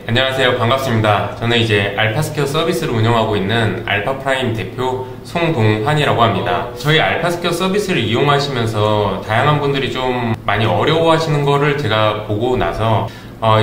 안녕하세요. 반갑습니다. 저는 이제 알파스퀘어 서비스를 운영하고 있는 알파프라임 대표 송동환이라고 합니다. 저희 알파스퀘어 서비스를 이용하시면서 다양한 분들이 좀 많이 어려워하시는 거를 제가 보고 나서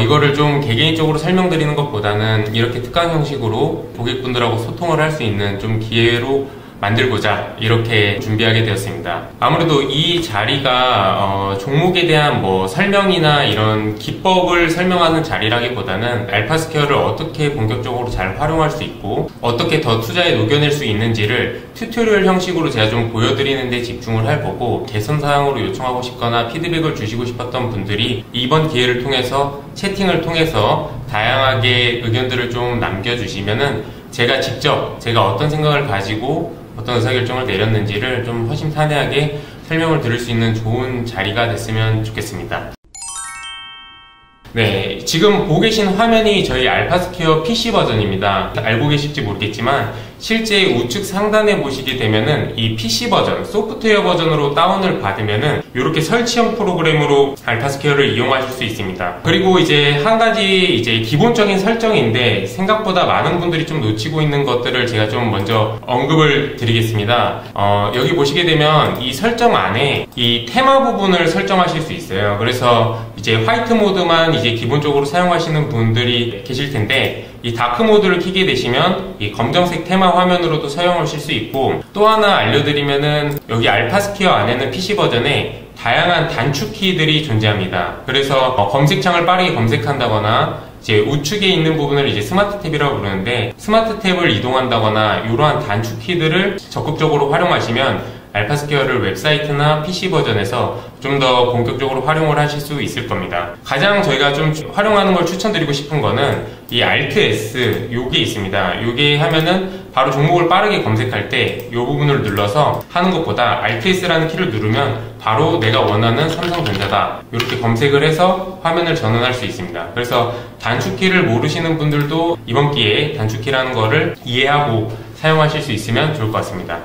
이거를 좀 개개인적으로 설명드리는 것보다는 이렇게 특강 형식으로 고객분들하고 소통을 할 수 있는 좀 기회로 만들고자 이렇게 준비하게 되었습니다. 아무래도 이 자리가 종목에 대한 설명이나 이런 기법을 설명하는 자리라기보다는 알파스퀘어를 어떻게 본격적으로 잘 활용할 수 있고 어떻게 더 투자에 녹여낼 수 있는지를 튜토리얼 형식으로 제가 좀 보여드리는 데 집중을 할 거고, 개선사항으로 요청하고 싶거나 피드백을 주시고 싶었던 분들이 이번 기회를 통해서 채팅을 통해서 다양하게 의견들을 좀 남겨주시면은 제가 직접 제가 어떤 생각을 가지고 어떤 의사결정을 내렸는지를 좀 허심탄회하게 설명을 드릴 수 있는 좋은 자리가 됐으면 좋겠습니다. 네, 지금 보고 계신 화면이 저희 알파스퀘어 PC 버전입니다. 알고 계실지 모르겠지만 실제 우측 상단에 보시게 되면은 이 PC 버전, 소프트웨어 버전으로 다운을 받으면은 이렇게 설치형 프로그램으로 알파스퀘어를 이용하실 수 있습니다. 그리고 이제 한 가지 기본적인 설정인데 생각보다 많은 분들이 좀 놓치고 있는 것들을 제가 좀 먼저 언급을 드리겠습니다. 여기 보시게 되면 이 설정 안에 이 테마 부분을 설정하실 수 있어요. 그래서 이제 화이트 모드만 이제 기본적으로 사용하시는 분들이 계실 텐데, 이 다크 모드를 켜게 되시면 이 검정색 테마 화면으로도 사용하실 수 있고, 또 하나 알려드리면은 여기 알파스퀘어 안에는 PC 버전에 다양한 단축 키들이 존재합니다. 그래서 검색창을 빠르게 검색한다거나 이제 우측에 있는 부분을 이제 스마트 탭이라고 부르는데, 스마트 탭을 이동한다거나 이러한 단축 키들을 적극적으로 활용하시면 알파스퀘어를 웹사이트나 PC 버전에서 좀 더 본격적으로 활용을 하실 수 있을 겁니다. 가장 저희가 좀 활용하는 걸 추천드리고 싶은 거는 이 Alt S 요게 있습니다. 요게 하면은 바로 종목을 빠르게 검색할 때 이 부분을 눌러서 하는 것보다 Alt S라는 키를 누르면 바로 내가 원하는 삼성전자다 이렇게 검색을 해서 화면을 전환할 수 있습니다. 그래서 단축키를 모르시는 분들도 이번 기회에 단축키라는 거를 이해하고 사용하실 수 있으면 좋을 것 같습니다.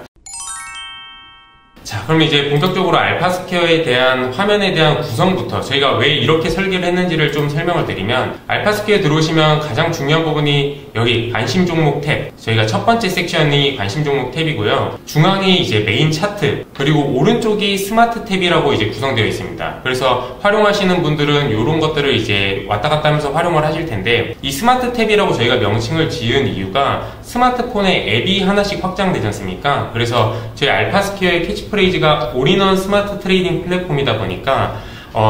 자, 그럼 이제 본격적으로 알파스퀘어에 대한 화면에 대한 구성부터 저희가 왜 이렇게 설계를 했는지를 좀 설명을 드리면, 알파스퀘어에 들어오시면 가장 중요한 부분이 여기 관심 종목 탭, 저희가 첫 번째 섹션이 관심 종목 탭이고요. 중앙이 이제 메인 차트, 그리고 오른쪽이 스마트 탭이라고 이제 구성되어 있습니다. 그래서 활용하시는 분들은 이런 것들을 이제 왔다 갔다 하면서 활용을 하실 텐데, 이 스마트 탭이라고 저희가 명칭을 지은 이유가 스마트폰에 앱이 하나씩 확장되지 않습니까? 그래서 저희 알파스퀘어의 캐치프레이즈가 올인원 스마트 트레이딩 플랫폼이다 보니까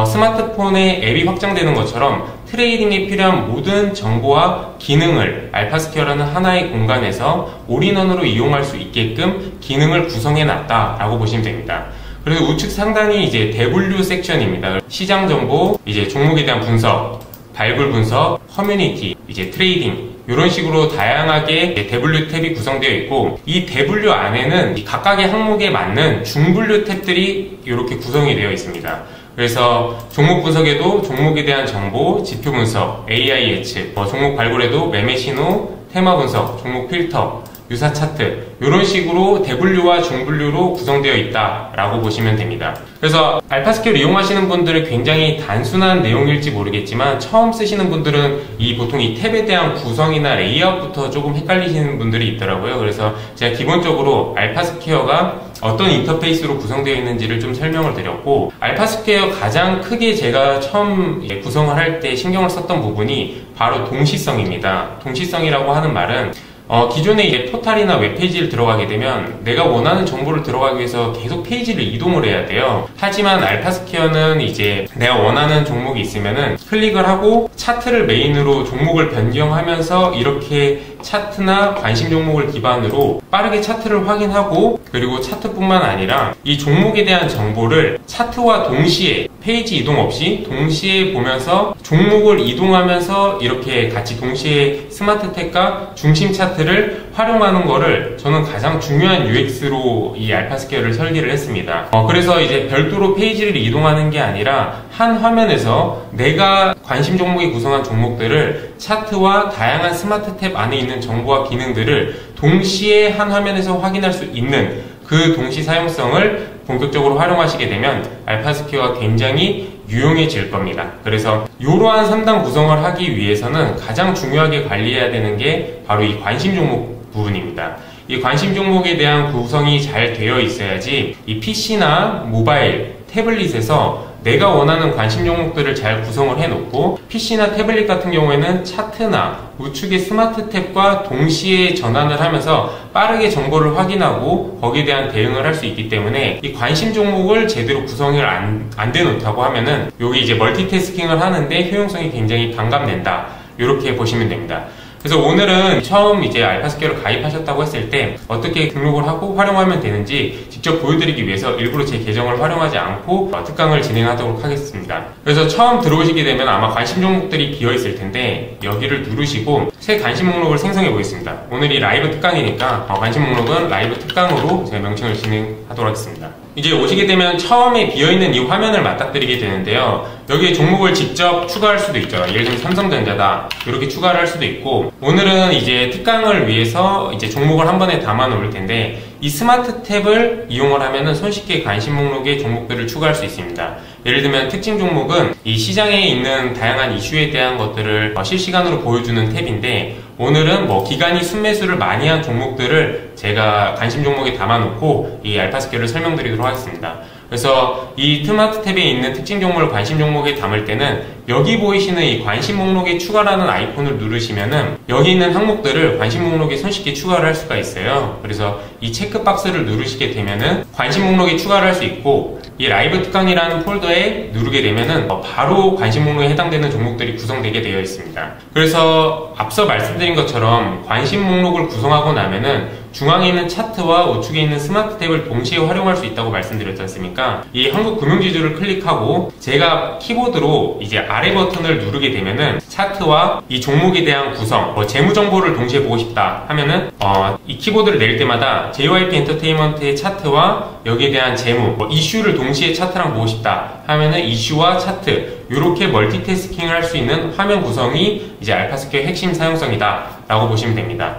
스마트폰에 앱이 확장되는 것처럼 트레이딩에 필요한 모든 정보와 기능을 알파스퀘어라는 하나의 공간에서 올인원으로 이용할 수 있게끔 기능을 구성해 놨다라고 보시면 됩니다. 그래서 우측 상단이 이제 대분류 섹션입니다. 시장 정보, 이제 종목에 대한 분석, 발굴 분석, 커뮤니티, 이제 트레이딩, 이런 식으로 다양하게 대분류 탭이 구성되어 있고, 이 대분류 안에는 각각의 항목에 맞는 중분류 탭들이 이렇게 구성이 되어 있습니다. 그래서 종목 분석에도 종목에 대한 정보, 지표 분석, AI 예측, 종목 발굴에도 매매 신호, 테마 분석, 종목 필터, 유사 차트, 이런 식으로 대분류와 중분류로 구성되어 있다라고 보시면 됩니다. 그래서 알파스퀘어를 이용하시는 분들은 굉장히 단순한 내용일지 모르겠지만 처음 쓰시는 분들은 보통 이 탭에 대한 구성이나 레이아웃부터 조금 헷갈리시는 분들이 있더라고요. 그래서 제가 기본적으로 알파스퀘어가 어떤 인터페이스로 구성되어 있는지를 좀 설명을 드렸고, 알파스퀘어 가장 크게 제가 처음 구성을 할 때 신경을 썼던 부분이 바로 동시성입니다. 동시성이라고 하는 말은 기존에 이제 포탈이나 웹페이지를 들어가게 되면 내가 원하는 정보를 들어가기 위해서 계속 페이지를 이동을 해야 돼요. 하지만 알파스퀘어는 이제 내가 원하는 종목이 있으면은 클릭을 하고 차트를 메인으로 종목을 변경하면서 이렇게 차트나 관심 종목을 기반으로 빠르게 차트를 확인하고, 그리고 차트뿐만 아니라 이 종목에 대한 정보를 차트와 동시에 페이지 이동 없이 동시에 보면서 종목을 이동하면서 이렇게 같이 동시에 스마트 탭과 중심 차트를 활용하는 거를 저는 가장 중요한 UX로 이 알파스퀘어를 설계를 했습니다. 그래서 이제 별도로 페이지를 이동하는 게 아니라 한 화면에서 내가 관심 종목이 구성한 종목들을 차트와 다양한 스마트 탭 안에 있는 정보와 기능들을 동시에 한 화면에서 확인할 수 있는 그 동시 사용성을 본격적으로 활용하시게 되면 알파스퀘어가 굉장히 유용해질 겁니다. 그래서 이러한 3단 구성을 하기 위해서는 가장 중요하게 관리해야 되는 게 바로 이 관심 종목 부분입니다. 이 관심 종목에 대한 구성이 잘 되어 있어야지 이 PC나 모바일, 태블릿에서 내가 원하는 관심 종목들을 잘 구성을 해놓고 PC나 태블릿 같은 경우에는 차트나 우측의 스마트 탭과 동시에 전환을 하면서 빠르게 정보를 확인하고 거기에 대한 대응을 할 수 있기 때문에 이 관심 종목을 제대로 구성을 안 돼놓다고 하면은 여기 이제 멀티태스킹을 하는데 효용성이 굉장히 반감된다. 이렇게 보시면 됩니다. 그래서 오늘은 처음 이제 알파스퀘어를 가입하셨다고 했을 때 어떻게 등록을 하고 활용하면 되는지 직접 보여드리기 위해서 일부러 제 계정을 활용하지 않고 특강을 진행하도록 하겠습니다. 그래서 처음 들어오시게 되면 아마 관심 종목들이 비어 있을 텐데 여기를 누르시고 새 관심 목록을 생성해 보겠습니다. 오늘이 라이브 특강이니까 관심 목록은 라이브 특강으로 제가 명칭을 진행하도록 하겠습니다. 이제 오시게 되면 처음에 비어있는 이 화면을 맞닥뜨리게 되는데요. 여기에 종목을 직접 추가할 수도 있죠. 예를 들면 삼성전자다. 이렇게 추가를 할 수도 있고, 오늘은 이제 특강을 위해서 이제 종목을 한 번에 담아 놓을 텐데, 이 스마트 탭을 이용을 하면은 손쉽게 관심 목록에 종목들을 추가할 수 있습니다. 예를 들면 특징 종목은 이 시장에 있는 다양한 이슈에 대한 것들을 실시간으로 보여주는 탭인데, 오늘은 뭐 기관이 순매수를 많이 한 종목들을 제가 관심 종목에 담아놓고 이 알파스퀘어를 설명드리도록 하겠습니다. 그래서 이 스마트 탭에 있는 특징 종목을 관심 종목에 담을 때는 여기 보이시는 이 관심 목록에 추가라는 아이콘을 누르시면은 여기 있는 항목들을 관심 목록에 손쉽게 추가를 할 수가 있어요. 그래서 이 체크박스를 누르시게 되면은 관심 목록에 추가를 할 수 있고, 이 라이브 특강이라는 폴더에 누르게 되면은 바로 관심 목록에 해당되는 종목들이 구성되게 되어 있습니다. 그래서 앞서 말씀드린 것처럼 관심 목록을 구성하고 나면은 중앙에 있는 차트와 우측에 있는 스마트 탭을 동시에 활용할 수 있다고 말씀드렸지 않습니까? 이 한국금융지주를 클릭하고 제가 키보드로 이제 아래 버튼을 누르게 되면은 차트와 이 종목에 대한 구성, 재무 정보를 동시에 보고 싶다 하면은 이 키보드를 내릴 때마다 JYP 엔터테인먼트의 차트와 여기에 대한 재무, 이슈를 동시에 차트랑 보고 싶다 하면은 이슈와 차트, 이렇게 멀티태스킹을 할 수 있는 화면 구성이 이제 알파스퀘어 핵심 사용성이다 라고 보시면 됩니다.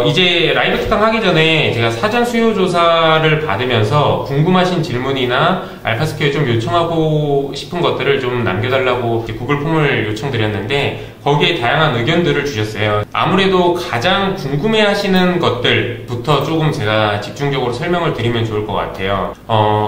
이제 라이브 특강 하기 전에 제가 사전 수요 조사를 받으면서 궁금하신 질문이나 알파스퀘어에 좀 요청하고 싶은 것들을 좀 남겨달라고 구글 폼을 요청드렸는데 거기에 다양한 의견들을 주셨어요. 아무래도 가장 궁금해 하시는 것들부터 조금 제가 집중적으로 설명을 드리면 좋을 것 같아요.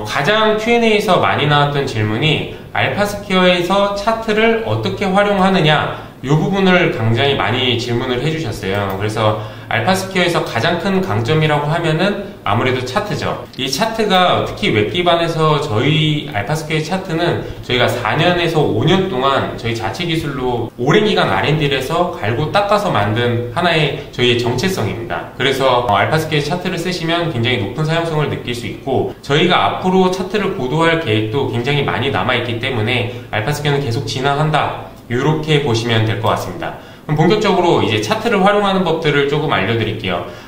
가장 Q&A에서 많이 나왔던 질문이 알파스퀘어에서 차트를 어떻게 활용하느냐, 이 부분을 굉장히 많이 질문을 해주셨어요. 그래서 알파스퀘어에서 가장 큰 강점이라고 하면은 아무래도 차트죠. 이 차트가 특히 웹 기반에서 저희 알파스퀘어의 차트는 저희가 4년에서 5년 동안 저희 자체 기술로 오랜 기간 R&D를 해서 갈고 닦아서 만든 하나의 저희의 정체성입니다. 그래서 알파스퀘어의 차트를 쓰시면 굉장히 높은 사용성을 느낄 수 있고, 저희가 앞으로 차트를 고도화할 계획도 굉장히 많이 남아있기 때문에 알파스퀘어는 계속 진화한다, 이렇게 보시면 될 것 같습니다. 그럼 본격적으로 이제 차트를 활용하는 법들을 조금 알려드릴게요.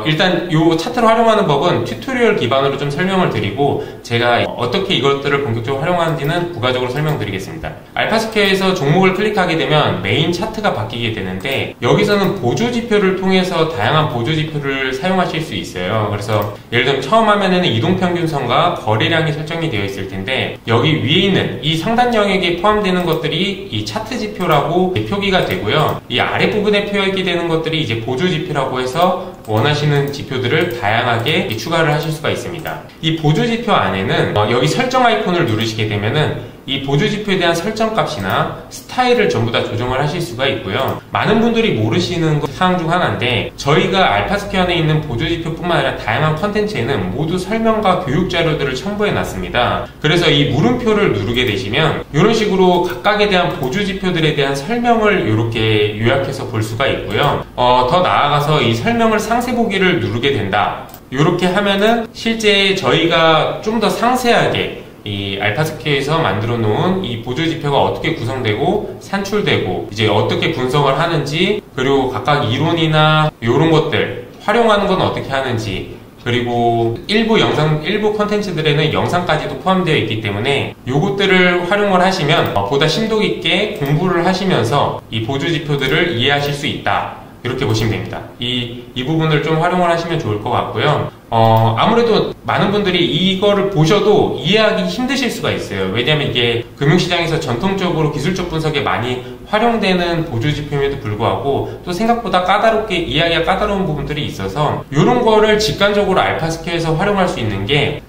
일단 이 차트를 활용하는 법은 튜토리얼 기반으로 좀 설명을 드리고 제가 어떻게 이것들을 본격적으로 활용하는지는 부가적으로 설명드리겠습니다. 알파스퀘어에서 종목을 클릭하게 되면 메인 차트가 바뀌게 되는데 여기서는 보조지표를 통해서 다양한 보조지표를 사용하실 수 있어요. 그래서 예를 들면 처음 화면에는 이동평균선과 거래량이 설정이 되어 있을 텐데 여기 위에 있는 이 상단 영역에 포함되는 것들이 이 차트 지표라고 표기가 되고요. 이 아랫부분에 표기되는 되는 것들이 이제 보조지표라고 해서 원하시는 지표들을 다양하게 추가를 하실 수가 있습니다. 이 보조지표 안에는 여기 설정 아이콘을 누르시게 되면은 이 보조지표에 대한 설정값이나 스타일을 전부 다 조정을 하실 수가 있고요. 많은 분들이 모르시는 사항 중 하나인데 저희가 알파스퀘어 안에 있는 보조지표뿐만 아니라 다양한 컨텐츠에는 모두 설명과 교육 자료들을 첨부해 놨습니다. 그래서 이 물음표를 누르게 되시면 이런 식으로 각각에 대한 보조지표들에 대한 설명을 이렇게 요약해서 볼 수가 있고요. 더 나아가서 이 설명을 상세 보기를 누르게 된다. 이렇게 하면은 실제 저희가 좀 더 상세하게 이 알파스퀘어에서 만들어 놓은 이 보조지표가 어떻게 구성되고 산출되고 이제 어떻게 분석을 하는지, 그리고 각각 이론이나 이런 것들 활용하는 건 어떻게 하는지, 그리고 일부 컨텐츠들에는 영상까지도 포함되어 있기 때문에 요것들을 활용을 하시면 보다 심도 있게 공부를 하시면서 이 보조지표들을 이해하실 수 있다 이렇게 보시면 됩니다. 이 부분을 좀 활용을 하시면 좋을 것 같고요. 아무래도 많은 분들이 이거를 보셔도 이해하기 힘드실 수가 있어요. 왜냐하면 이게 금융시장에서 전통적으로 기술적 분석에 많이 활용되는 보조지표임에도 불구하고 또 생각보다 까다롭게 이해하기가 까다로운 부분들이 있어서 이런 거를 직관적으로 알파스퀘어에서 활용할 수 있는 게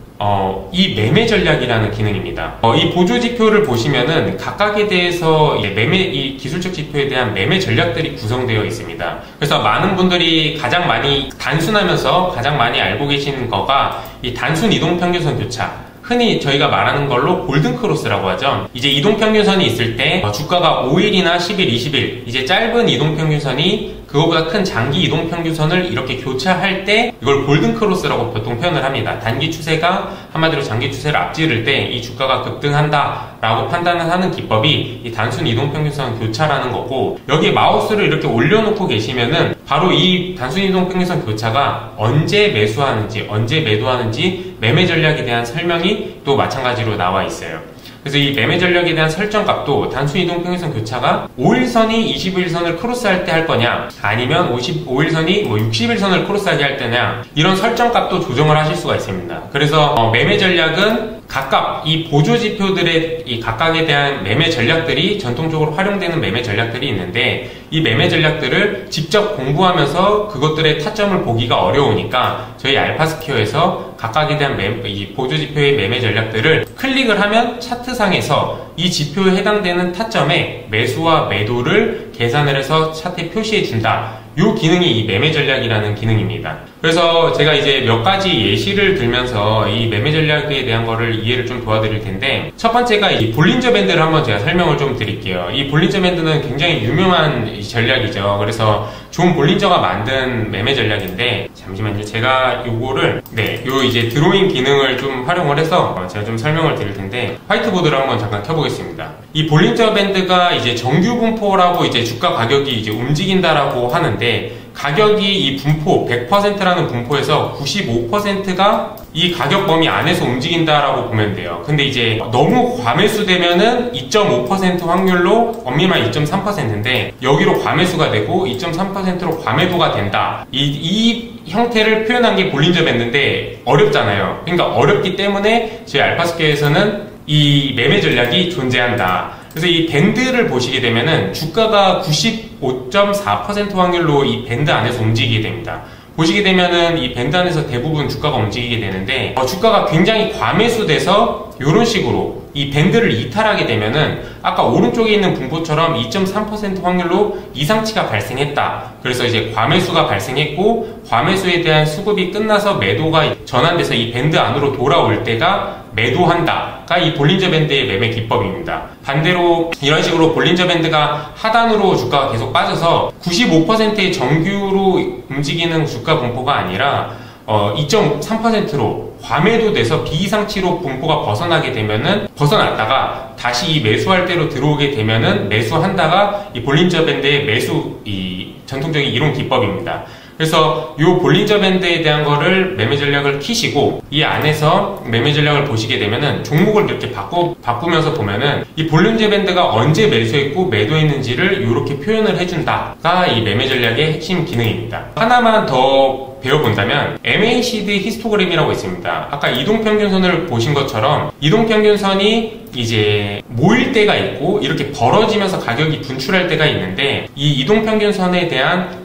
이 매매 전략이라는 기능입니다. 이 보조지표를 보시면은 각각에 대해서 이 기술적 지표에 대한 매매 전략들이 구성되어 있습니다. 그래서 많은 분들이 가장 많이 단순하면서 가장 많이 알고 계시는 거가 이 단순 이동평균선 교차. 흔히 저희가 말하는 걸로 골든크로스라고 하죠. 이제 이동평균선이 있을 때 주가가 5일이나 10일, 20일 이제 짧은 이동평균선이 그거보다 큰 장기 이동평균선을 이렇게 교차할 때 이걸 골든크로스라고 보통 표현을 합니다. 단기 추세가 한마디로 장기 추세를 앞지를 때 이 주가가 급등한다 라고 판단을 하는 기법이 이 단순 이동평균선 교차라는 거고, 여기에 마우스를 이렇게 올려놓고 계시면은 바로 이 단순 이동평균선 교차가 언제 매수하는지 언제 매도하는지 매매 전략에 대한 설명이 또 마찬가지로 나와 있어요. 그래서 이 매매 전략에 대한 설정 값도 단순 이동평균선 교차가 5일선이 21일선을 크로스할 때 할 거냐, 아니면 5일선이 60일선을 크로스하게 할 때냐, 이런 설정 값도 조정을 하실 수가 있습니다. 그래서 매매 전략은 각각 이 보조지표들의 이 각각에 대한 매매 전략들이 전통적으로 활용되는 매매 전략들이 있는데, 이 매매 전략들을 직접 공부하면서 그것들의 타점을 보기가 어려우니까 저희 알파스퀘어에서 각각에 대한 이 보조지표의 매매 전략들을 클릭을 하면 차트상에서 이 지표에 해당되는 타점에 매수와 매도를 계산을 해서 차트에 표시해 준다. 이 기능이 이 매매 전략이라는 기능입니다. 그래서 제가 이제 몇 가지 예시를 들면서 이 매매 전략에 대한 거를 이해를 좀 도와드릴 텐데, 첫 번째가 이 볼린저 밴드를 한번 제가 설명을 좀 드릴게요. 이 볼린저 밴드는 굉장히 유명한 전략이죠. 그래서 존 볼린저가 만든 매매 전략인데, 잠시만요. 제가 요거를 요 이제 드로잉 기능을 좀 활용을 해서 제가 좀 설명을 드릴 텐데, 화이트보드를 한번 잠깐 켜보겠습니다. 이 볼린저 밴드가 이제 정규 분포라고 이제 주가 가격이 이제 움직인다라고 하는데, 가격이 이 분포 100%라는 분포에서 95%가 이 가격 범위 안에서 움직인다라고 보면 돼요. 근데 이제 너무 과매수 되면은 2.5% 확률로 엄밀한 2.3%인데 여기로 과매수가 되고 2.3%로 과매도가 된다. 이 형태를 표현한 게 볼린저 밴드인데 어렵잖아요. 그러니까 어렵기 때문에 저희 알파스퀘어에서는 이 매매 전략이 존재한다. 그래서 이 밴드를 보시게 되면은 주가가 95.4% 확률로 이 밴드 안에서 움직이게 됩니다. 보시게 되면은 이 밴드 안에서 대부분 주가가 움직이게 되는데, 주가가 굉장히 과매수돼서 이런 식으로 이 밴드를 이탈하게 되면은 아까 오른쪽에 있는 분포처럼 2.3% 확률로 이상치가 발생했다. 그래서 이제 과매수가 발생했고, 과매수에 대한 수급이 끝나서 매도가 전환돼서 이 밴드 안으로 돌아올 때가 매도한다가 이 볼린저 밴드의 매매 기법입니다. 반대로 이런 식으로 볼린저 밴드가 하단으로 주가가 계속 빠져서 95%의 정규로 움직이는 주가 분포가 아니라 2.3%로 과매도 돼서 비이상치로 분포가 벗어나게 되면은 벗어났다가 다시 이 매수할 때로 들어오게 되면은 매수한다가 이 볼린저 밴드의 이 전통적인 이론 기법입니다. 그래서 이 볼린저 밴드에 대한 거를 매매 전략을 키시고 이 안에서 매매 전략을 보시게 되면은 종목을 이렇게 바꾸면서 보면은 이 볼린저 밴드가 언제 매수했고 매도했는지를 이렇게 표현을 해준다가 이 매매 전략의 핵심 기능입니다. 하나만 더 배워본다면 MACD 히스토그램이라고 있습니다. 아까 이동평균선을 보신 것처럼 이동평균선이 이제 모일 때가 있고 이렇게 벌어지면서 가격이 분출할 때가 있는데, 이 이동평균선에 대한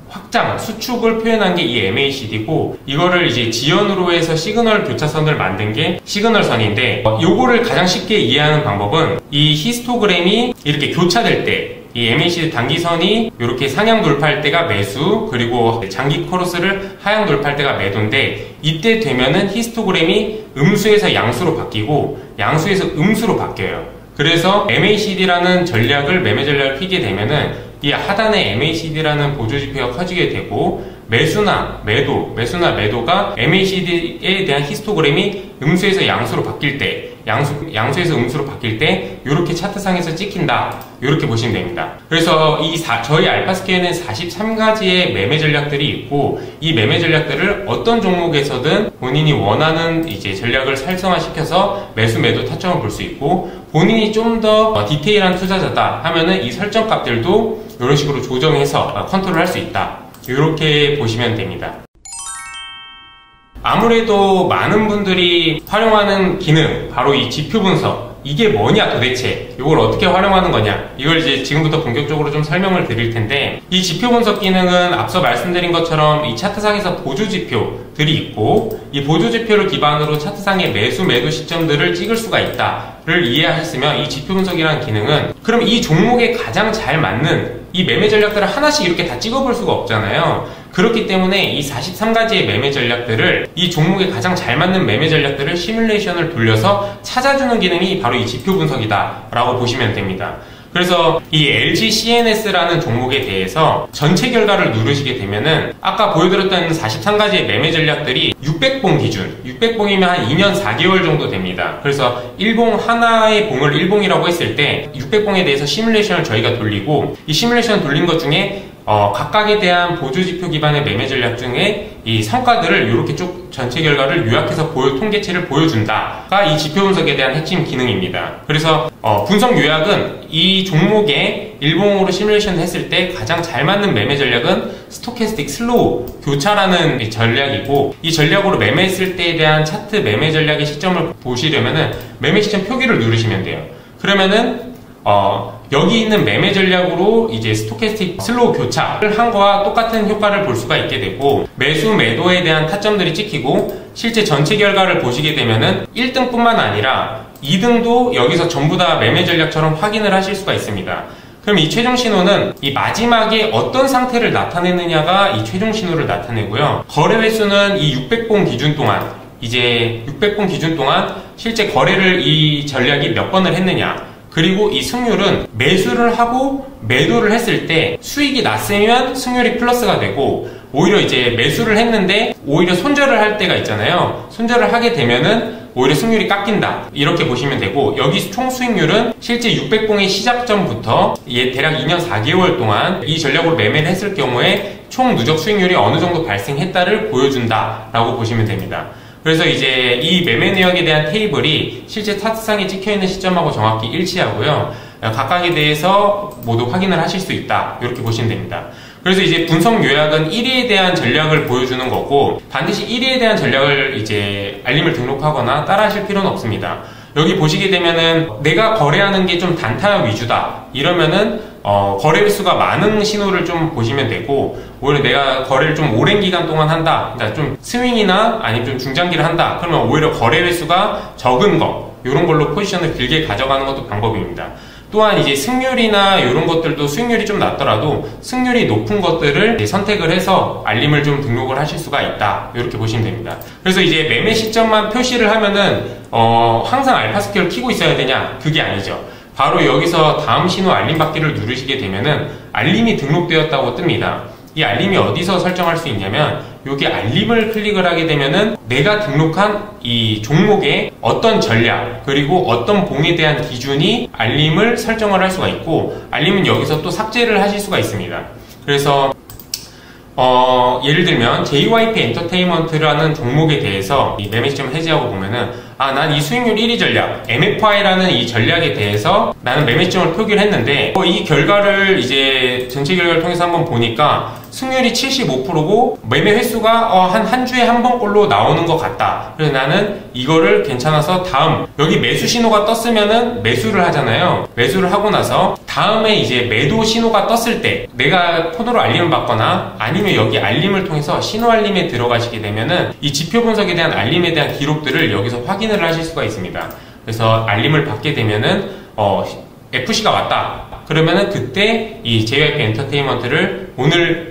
확장, 수축을 표현한 게 이 MACD고, 이거를 이제 지연으로 해서 시그널 교차선을 만든 게 시그널선인데, 요거를 가장 쉽게 이해하는 방법은 이 히스토그램이 이렇게 교차될 때 이 MACD 단기선이 이렇게 상향 돌파할 때가 매수, 그리고 장기 크로스를 하향 돌파할 때가 매도인데, 이때 되면은 히스토그램이 음수에서 양수로 바뀌고 양수에서 음수로 바뀌어요. 그래서 MACD라는 전략을 매매 전략을 피게 되면은 이 하단에 MACD라는 보조지표가 커지게 되고, 매수나 매도가 MACD에 대한 히스토그램이 음수에서 양수로 바뀔 때, 양수에서 음수로 바뀔 때 이렇게 차트상에서 찍힌다, 이렇게 보시면 됩니다. 그래서 저희 알파스퀘어는 43가지의 매매 전략들이 있고, 이 매매 전략들을 어떤 종목에서든 본인이 원하는 이제 전략을 활성화시켜서 매수 매도 타점을 볼 수 있고, 본인이 좀 더 디테일한 투자자다 하면은 이 설정 값들도 이런 식으로 조정해서 컨트롤할 수 있다. 이렇게 보시면 됩니다. 아무래도 많은 분들이 활용하는 기능, 바로 이 지표 분석, 이게 뭐냐 도대체, 이걸 어떻게 활용하는 거냐, 이걸 이제 지금부터 본격적으로 좀 설명을 드릴 텐데, 이 지표 분석 기능은 앞서 말씀드린 것처럼 이 차트상에서 보조 지표들이 있고, 이 보조 지표를 기반으로 차트상의 매수 매도 시점들을 찍을 수가 있다를 이해하셨으면, 이 지표 분석이라는 기능은 그럼 이 종목에 가장 잘 맞는 이 매매 전략들을 하나씩 이렇게 다 찍어볼 수가 없잖아요. 그렇기 때문에 이 43가지의 매매 전략들을, 이 종목에 가장 잘 맞는 매매 전략들을 시뮬레이션을 돌려서 찾아주는 기능이 바로 이 지표 분석이다 라고 보시면 됩니다. 그래서 이 LG CNS라는 종목에 대해서 전체 결과를 누르시게 되면은 아까 보여드렸던 43가지의 매매 전략들이 600봉 기준, 600봉이면 한 2년 4개월 정도 됩니다. 그래서 1봉 하나의 봉을 1봉이라고 했을 때 600봉에 대해서 시뮬레이션을 저희가 돌리고, 이 시뮬레이션 돌린 것 중에 각각에 대한 보조지표 기반의 매매 전략 중에 이 성과들을 이렇게 쭉 전체 결과를 요약해서 통계치를 보여준다가 이 지표 분석에 대한 핵심 기능입니다. 그래서 분석 요약은 이 종목에 일봉으로 시뮬레이션 했을 때 가장 잘 맞는 매매 전략은 스토캐스틱 슬로우 교차라는 전략이고, 이 전략으로 매매했을 때에 대한 차트 매매 전략의 시점을 보시려면은 매매 시점 표기를 누르시면 돼요. 그러면은 여기 있는 매매 전략으로 이제 스토캐스틱 슬로우 교차를 한 거와 똑같은 효과를 볼 수가 있게 되고, 매수 매도에 대한 타점들이 찍히고, 실제 전체 결과를 보시게 되면은 1등뿐만 아니라 2등도 여기서 전부 다 매매 전략처럼 확인을 하실 수가 있습니다. 그럼 이 최종 신호는 이 마지막에 어떤 상태를 나타내느냐가 이 최종 신호를 나타내고요. 거래 횟수는 이 600봉 기준 동안, 이제 600봉 기준 동안 실제 거래를 이 전략이 몇 번을 했느냐, 그리고 이 승률은 매수를 하고 매도를 했을 때 수익이 났으면 승률이 플러스가 되고, 오히려 이제 매수를 했는데 오히려 손절을 할 때가 있잖아요. 손절을 하게 되면은 오히려 승률이 깎인다, 이렇게 보시면 되고, 여기 총 수익률은 실제 600봉의 시작점부터 대략 2년 4개월 동안 이 전략으로 매매를 했을 경우에 총 누적 수익률이 어느 정도 발생했다를 보여준다 라고 보시면 됩니다. 그래서 이제 이 매매 내역에 대한 테이블이 실제 차트상에 찍혀있는 시점하고 정확히 일치하고요. 각각에 대해서 모두 확인을 하실 수 있다, 이렇게 보시면 됩니다. 그래서 이제 분석 요약은 1위에 대한 전략을 보여주는 거고, 반드시 1위에 대한 전략을 이제 알림을 등록하거나 따라 하실 필요는 없습니다. 여기 보시게 되면은 내가 거래하는 게 좀 단타 위주다, 이러면은 거래 횟수가 많은 신호를 좀 보시면 되고, 오히려 내가 거래를 좀 오랜 기간 동안 한다, 그러니까 좀 스윙이나 아니면 좀 중장기를 한다, 그러면 오히려 거래 횟수가 적은 거, 이런 걸로 포지션을 길게 가져가는 것도 방법입니다. 또한 이제 승률이나 이런 것들도 수익률이 좀 낮더라도 승률이 높은 것들을 선택을 해서 알림을 좀 등록을 하실 수가 있다, 이렇게 보시면 됩니다. 그래서 이제 매매 시점만 표시를 하면은 항상 알파 스퀘어를 켜고 있어야 되냐? 그게 아니죠. 바로 여기서 다음 신호 알림 받기를 누르시게 되면은 알림이 등록되었다고 뜹니다. 이 알림이 어디서 설정할 수 있냐면, 여기 알림을 클릭을 하게 되면은 내가 등록한 이 종목의 어떤 전략, 그리고 어떤 봉에 대한 기준이 알림을 설정을 할 수가 있고, 알림은 여기서 또 삭제를 하실 수가 있습니다. 그래서 예를 들면 JYP 엔터테인먼트라는 종목에 대해서 이 매매 시점 해제하고 보면은, 난 이 수익률 1위 전략 MFI라는 이 전략에 대해서 나는 매매 시점을 표기를 했는데, 이 결과를 이제 전체 결과를 통해서 한번 보니까 승률이 75%고 매매 횟수가 한 주에 한 번꼴로 나오는 것 같다. 그래서 나는 이거를 괜찮아서 다음, 여기 매수 신호가 떴으면은 매수를 하잖아요. 매수를 하고 나서 다음에 이제 매도 신호가 떴을 때 내가 폰으로 알림을 받거나, 아니면 여기 알림을 통해서 신호 알림에 들어가시게 되면은 이 지표 분석에 대한 알림에 대한 기록들을 여기서 확인을 하실 수가 있습니다. 그래서 알림을 받게 되면은 FC가 왔다, 그러면은 그때 이 JYP 엔터테인먼트를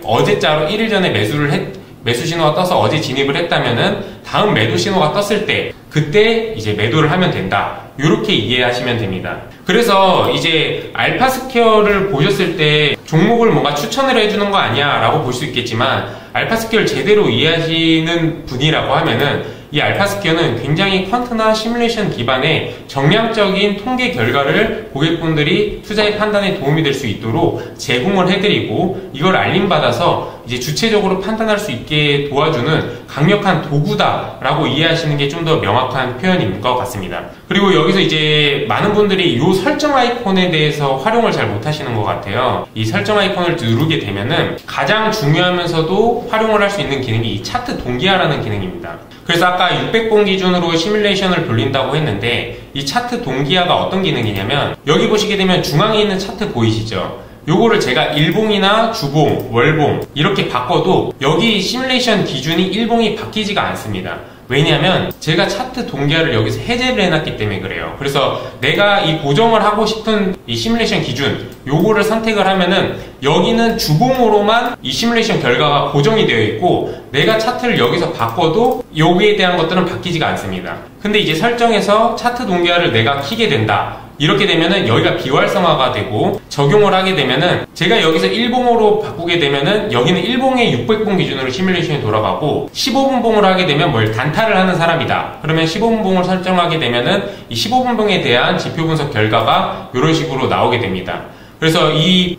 어제자로 1일 전에 매수 신호가 떠서 어제 진입을 했다면은 다음 매도 신호가 떴을 때 그때 이제 매도를 하면 된다, 이렇게 이해하시면 됩니다. 그래서 이제 알파 스퀘어를 보셨을 때 종목을 뭔가 추천을 해주는 거 아니야 라고 볼 수 있겠지만, 알파 스퀘어를 제대로 이해하시는 분이라고 하면은 이 알파 스퀘어는 굉장히 퀀트나 시뮬레이션 기반의 정량적인 통계 결과를 고객분들이 투자의 판단에 도움이 될 수 있도록 제공을 해드리고, 이걸 알림받아서 이제 주체적으로 판단할 수 있게 도와주는 강력한 도구다라고 이해하시는 게 좀 더 명확한 표현인 것 같습니다. 그리고 여기서 이제 많은 분들이 이 설정 아이콘에 대해서 활용을 잘 못하시는 것 같아요. 이 설정 아이콘을 누르게 되면은 가장 중요하면서도 활용을 할 수 있는 기능이 이 차트 동기화라는 기능입니다. 그래서 아까 600번 기준으로 시뮬레이션을 돌린다고 했는데 이 차트 동기화가 어떤 기능이냐면 여기 보시게 되면 중앙에 있는 차트 보이시죠? 요거를 제가 일봉이나 주봉, 월봉 이렇게 바꿔도 여기 시뮬레이션 기준이 일봉이 바뀌지가 않습니다. 왜냐하면 제가 차트 동기화를 여기서 해제를 해놨기 때문에 그래요. 그래서 내가 이 보정을 하고 싶은 이 시뮬레이션 기준 요거를 선택을 하면은 여기는 주봉으로만 이 시뮬레이션 결과가 고정이 되어 있고 내가 차트를 여기서 바꿔도 여기에 대한 것들은 바뀌지가 않습니다. 근데 이제 설정에서 차트 동기화를 내가 키게 된다. 이렇게 되면은 여기가 비활성화가 되고 적용을 하게 되면은 제가 여기서 1봉으로 바꾸게 되면은 여기는 1봉에 600분 기준으로 시뮬레이션이 돌아가고 15분봉을 하게 되면 뭘 단타를 하는 사람이다. 그러면 15분봉을 설정하게 되면은 이 15분봉에 대한 지표 분석 결과가 이런 식으로 나오게 됩니다. 그래서 이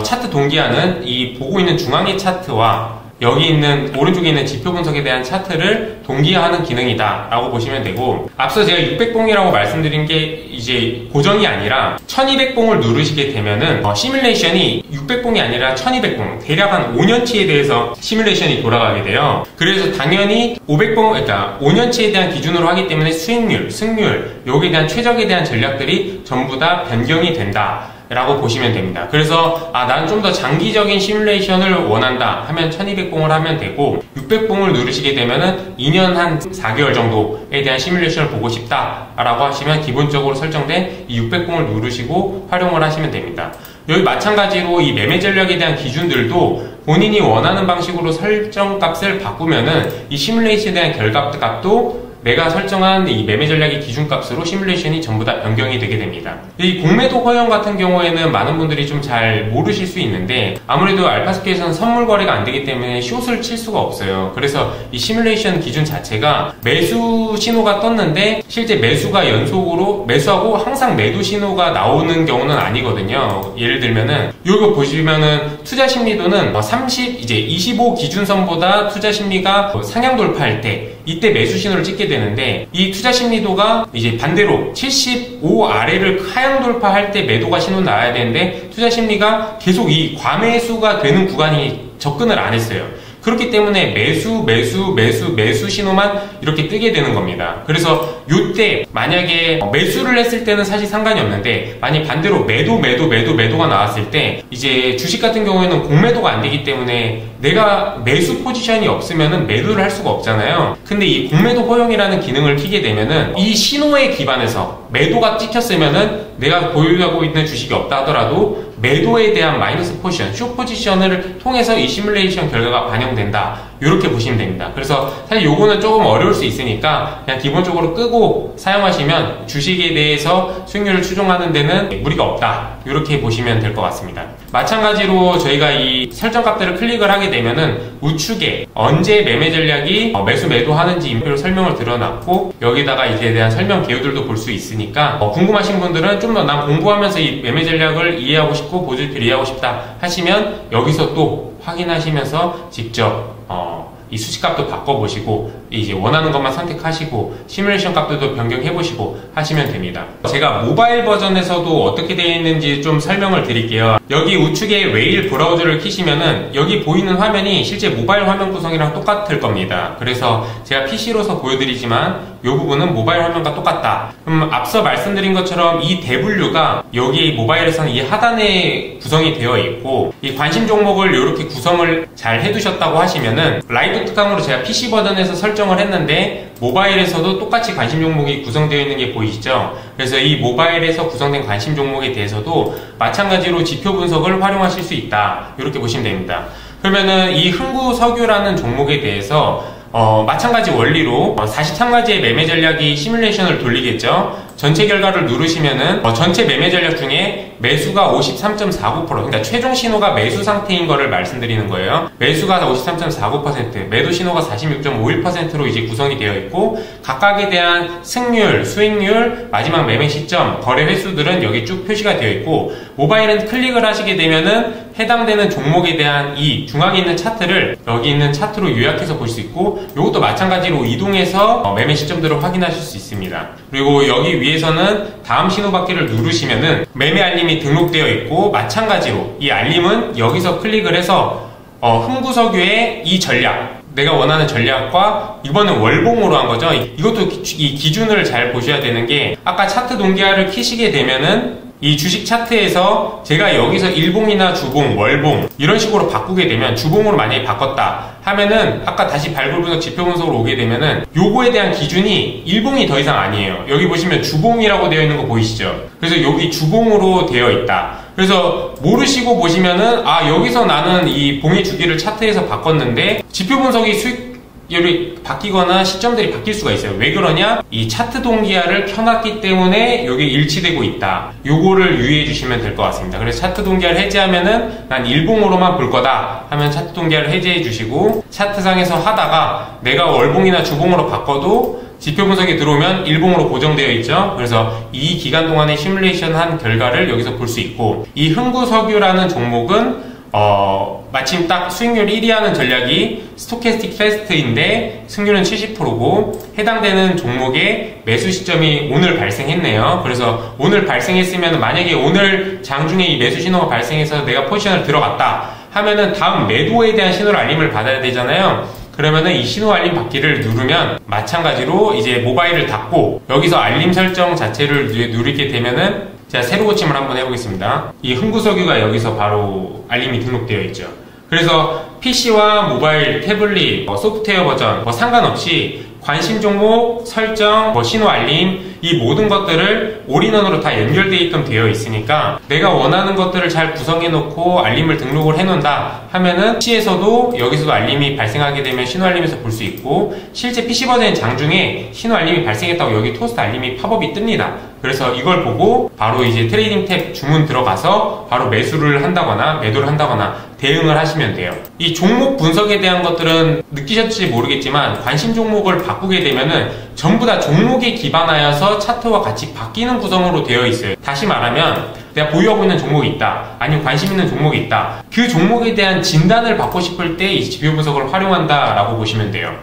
차트 동기화는 이 보고 있는 중앙의 차트와 여기 있는 오른쪽에 있는 지표 분석에 대한 차트를 동기화하는 기능이다 라고 보시면 되고 앞서 제가 600봉이라고 말씀드린 게 이제 고정이 아니라 1200봉을 누르시게 되면은 시뮬레이션이 600봉이 아니라 1200봉 대략 한 5년치에 대해서 시뮬레이션이 돌아가게 돼요. 그래서 당연히 500봉 그러니까 5년치에 대한 기준으로 하기 때문에 수익률, 승률 여기에 대한 최적에 대한 전략들이 전부 다 변경이 된다 라고 보시면 됩니다. 그래서 난 좀 더 장기적인 시뮬레이션을 원한다 하면 1200봉을 하면 되고 600봉을 누르시게 되면은 2년 한 4개월 정도에 대한 시뮬레이션을 보고 싶다 라고 하시면 기본적으로 설정된 이 600봉을 누르시고 활용을 하시면 됩니다. 여기 마찬가지로 이 매매 전략에 대한 기준들도 본인이 원하는 방식으로 설정 값을 바꾸면은 이 시뮬레이션에 대한 결과값도 내가 설정한 이 매매 전략의 기준값으로 시뮬레이션이 전부 다 변경이 되게 됩니다. 이 공매도 허용 같은 경우에는 많은 분들이 좀 잘 모르실 수 있는데 아무래도 알파스퀘어에서는 선물 거래가 안 되기 때문에 숏을 칠 수가 없어요. 그래서 이 시뮬레이션 기준 자체가 매수 신호가 떴는데 실제 매수가 연속으로 매수하고 항상 매도 신호가 나오는 경우는 아니거든요. 예를 들면은 이거 보시면은 투자 심리도는 25 기준선보다 투자 심리가 상향 돌파할 때 이때 매수 신호를 찍게 되는데 이 투자 심리도가 이제 반대로 75 아래를 하향 돌파할 때 매도가 신호 나와야 되는데 투자 심리가 계속 이 과매수가 되는 구간이 접근을 안 했어요. 그렇기 때문에 매수 신호만 이렇게 뜨게 되는 겁니다. 그래서 이때 만약에 매수를 했을 때는 사실 상관이 없는데 만약 반대로 매도가 나왔을 때 이제 주식 같은 경우에는 공매도가 안 되기 때문에 내가 매수 포지션이 없으면은 매도를 할 수가 없잖아요. 근데 이 공매도 허용이라는 기능을 켜게 되면은 이 신호에 기반해서 매도가 찍혔으면은 내가 보유하고 있는 주식이 없다 하더라도 매도에 대한 마이너스 포지션, 숏 포지션을 통해서 이 시뮬레이션 결과가 반영된다. 이렇게 보시면 됩니다. 그래서 사실 요거는 조금 어려울 수 있으니까 그냥 기본적으로 끄고 사용하시면 주식에 대해서 수익률을 추종하는 데는 무리가 없다. 이렇게 보시면 될 것 같습니다. 마찬가지로 저희가 이 설정 값들을 클릭을 하게 되면은 우측에 언제 매매 전략이 매수 매도하는지 인표로 설명을 드러놨고 여기다가 이에 대한 설명 개요들도 볼 수 있으니까 궁금하신 분들은 좀 더 난 공부하면서 이 매매 전략을 이해하고 싶고 보조표를 이해하고 싶다 하시면 여기서 또 확인하시면서 직접 이 수치값도 바꿔보시고 이제 원하는 것만 선택하시고 시뮬레이션 값들도 변경해보시고 하시면 됩니다. 제가 모바일 버전에서도 어떻게 되어 있는지 좀 설명을 드릴게요. 여기 우측에 웨일 브라우저를 키시면은 여기 보이는 화면이 실제 모바일 화면 구성이랑 똑같을 겁니다. 그래서 제가 PC로서 보여드리지만 이 부분은 모바일 화면과 똑같다. 그럼 앞서 말씀드린 것처럼 이 대분류가 여기 모바일에서는 이 하단에 구성이 되어 있고 이 관심 종목을 이렇게 구성을 잘 해두셨다고 하시면은 라이브 특강으로 제가 PC 버전에서 설정을 했는데 모바일에서도 똑같이 관심 종목이 구성되어 있는 게 보이시죠? 그래서 이 모바일에서 구성된 관심 종목에 대해서도 마찬가지로 지표 분석을 활용하실 수 있다. 이렇게 보시면 됩니다. 그러면은 이 흥구석유라는 종목에 대해서 마찬가지 원리로 43가지의 매매 전략이 시뮬레이션을 돌리겠죠. 전체 결과를 누르시면은 전체 매매 전략 중에 매수가 53.49% 그러니까 최종 신호가 매수 상태인 거를 말씀드리는 거예요. 매수가 53.49% 매도 신호가 46.51%로 이제 구성이 되어 있고 각각에 대한 승률, 수익률, 마지막 매매 시점, 거래 횟수들은 여기 쭉 표시가 되어 있고 모바일은 클릭을 하시게 되면은 해당되는 종목에 대한 이 중앙에 있는 차트를 여기 있는 차트로 요약해서 볼 수 있고, 이것도 마찬가지로 이동해서 매매 시점들을 확인하실 수 있습니다. 그리고 여기 위에서는 다음 신호받기를 누르시면은 매매 알림이 등록되어 있고, 마찬가지로 이 알림은 여기서 클릭을 해서 흥구석유의 이 전략, 내가 원하는 전략과 이번엔 월봉으로 한 거죠. 이것도 이 기준을 잘 보셔야 되는 게, 아까 차트 동기화를 키시게 되면은 이 주식 차트에서 제가 여기서 일봉이나 주봉, 월봉 이런 식으로 바꾸게 되면, 주봉으로 만약에 바꿨다 하면은 아까 다시 발굴 분석 지표 분석으로 오게 되면은 요거에 대한 기준이 일봉이 더 이상 아니에요. 여기 보시면 주봉이라고 되어 있는 거 보이시죠? 그래서 여기 주봉으로 되어 있다. 그래서 모르시고 보시면은 여기서 나는 이 봉의 주기를 차트에서 바꿨는데 지표 분석이 수익률이 바뀌거나 시점들이 바뀔 수가 있어요. 왜 그러냐? 이 차트 동기화를 켜놨기 때문에 여기 일치되고 있다. 요거를 유의해 주시면 될 것 같습니다. 그래서 차트 동기화를 해제하면은 난 일봉으로만 볼 거다 하면 차트 동기화를 해제해 주시고, 차트상에서 하다가 내가 월봉이나 주봉으로 바꿔도 지표 분석이 들어오면 일봉으로 고정되어 있죠. 그래서 이 기간 동안에 시뮬레이션 한 결과를 여기서 볼 수 있고, 이 흥구석유라는 종목은 마침 딱 수익률 1위 하는 전략이 스토캐스틱 패스트인데 승률은 70%고 해당되는 종목의 매수 시점이 오늘 발생했네요. 그래서 오늘 발생했으면, 만약에 오늘 장중에 이 매수 신호가 발생해서 내가 포지션을 들어갔다 하면은 다음 매도에 대한 신호를 알림을 받아야 되잖아요. 그러면은 이 신호 알림 받기를 누르면 마찬가지로 이제 모바일을 닫고 여기서 알림 설정 자체를 누르게 되면은, 제가 세로 고침을 한번 해보겠습니다. 이 흥구석유가 여기서 바로 알림이 등록되어 있죠. 그래서 PC와 모바일, 태블릿, 소프트웨어 버전 상관없이 관심 종목, 설정, 신호 알림, 이 모든 것들을 올인원으로 다 연결되어 있게끔 되어 있으니까 내가 원하는 것들을 잘 구성해 놓고 알림을 등록을 해 놓는다 하면은 PC에서도 여기서도 알림이 발생하게 되면 신호 알림에서 볼 수 있고, 실제 PC 버전의 장중에 신호 알림이 발생했다고 여기 토스트 알림이 팝업이 뜹니다. 그래서 이걸 보고 바로 이제 트레이딩 탭 주문 들어가서 바로 매수를 한다거나 매도를 한다거나 대응을 하시면 돼요. 이 종목 분석에 대한 것들은 느끼셨을지 모르겠지만, 관심 종목을 바꾸게 되면은 전부 다 종목에 기반하여서 차트와 같이 바뀌는 구성으로 되어 있어요. 다시 말하면 내가 보유하고 있는 종목이 있다, 아니면 관심 있는 종목이 있다, 그 종목에 대한 진단을 받고 싶을 때 이 지표 분석을 활용한다 라고 보시면 돼요.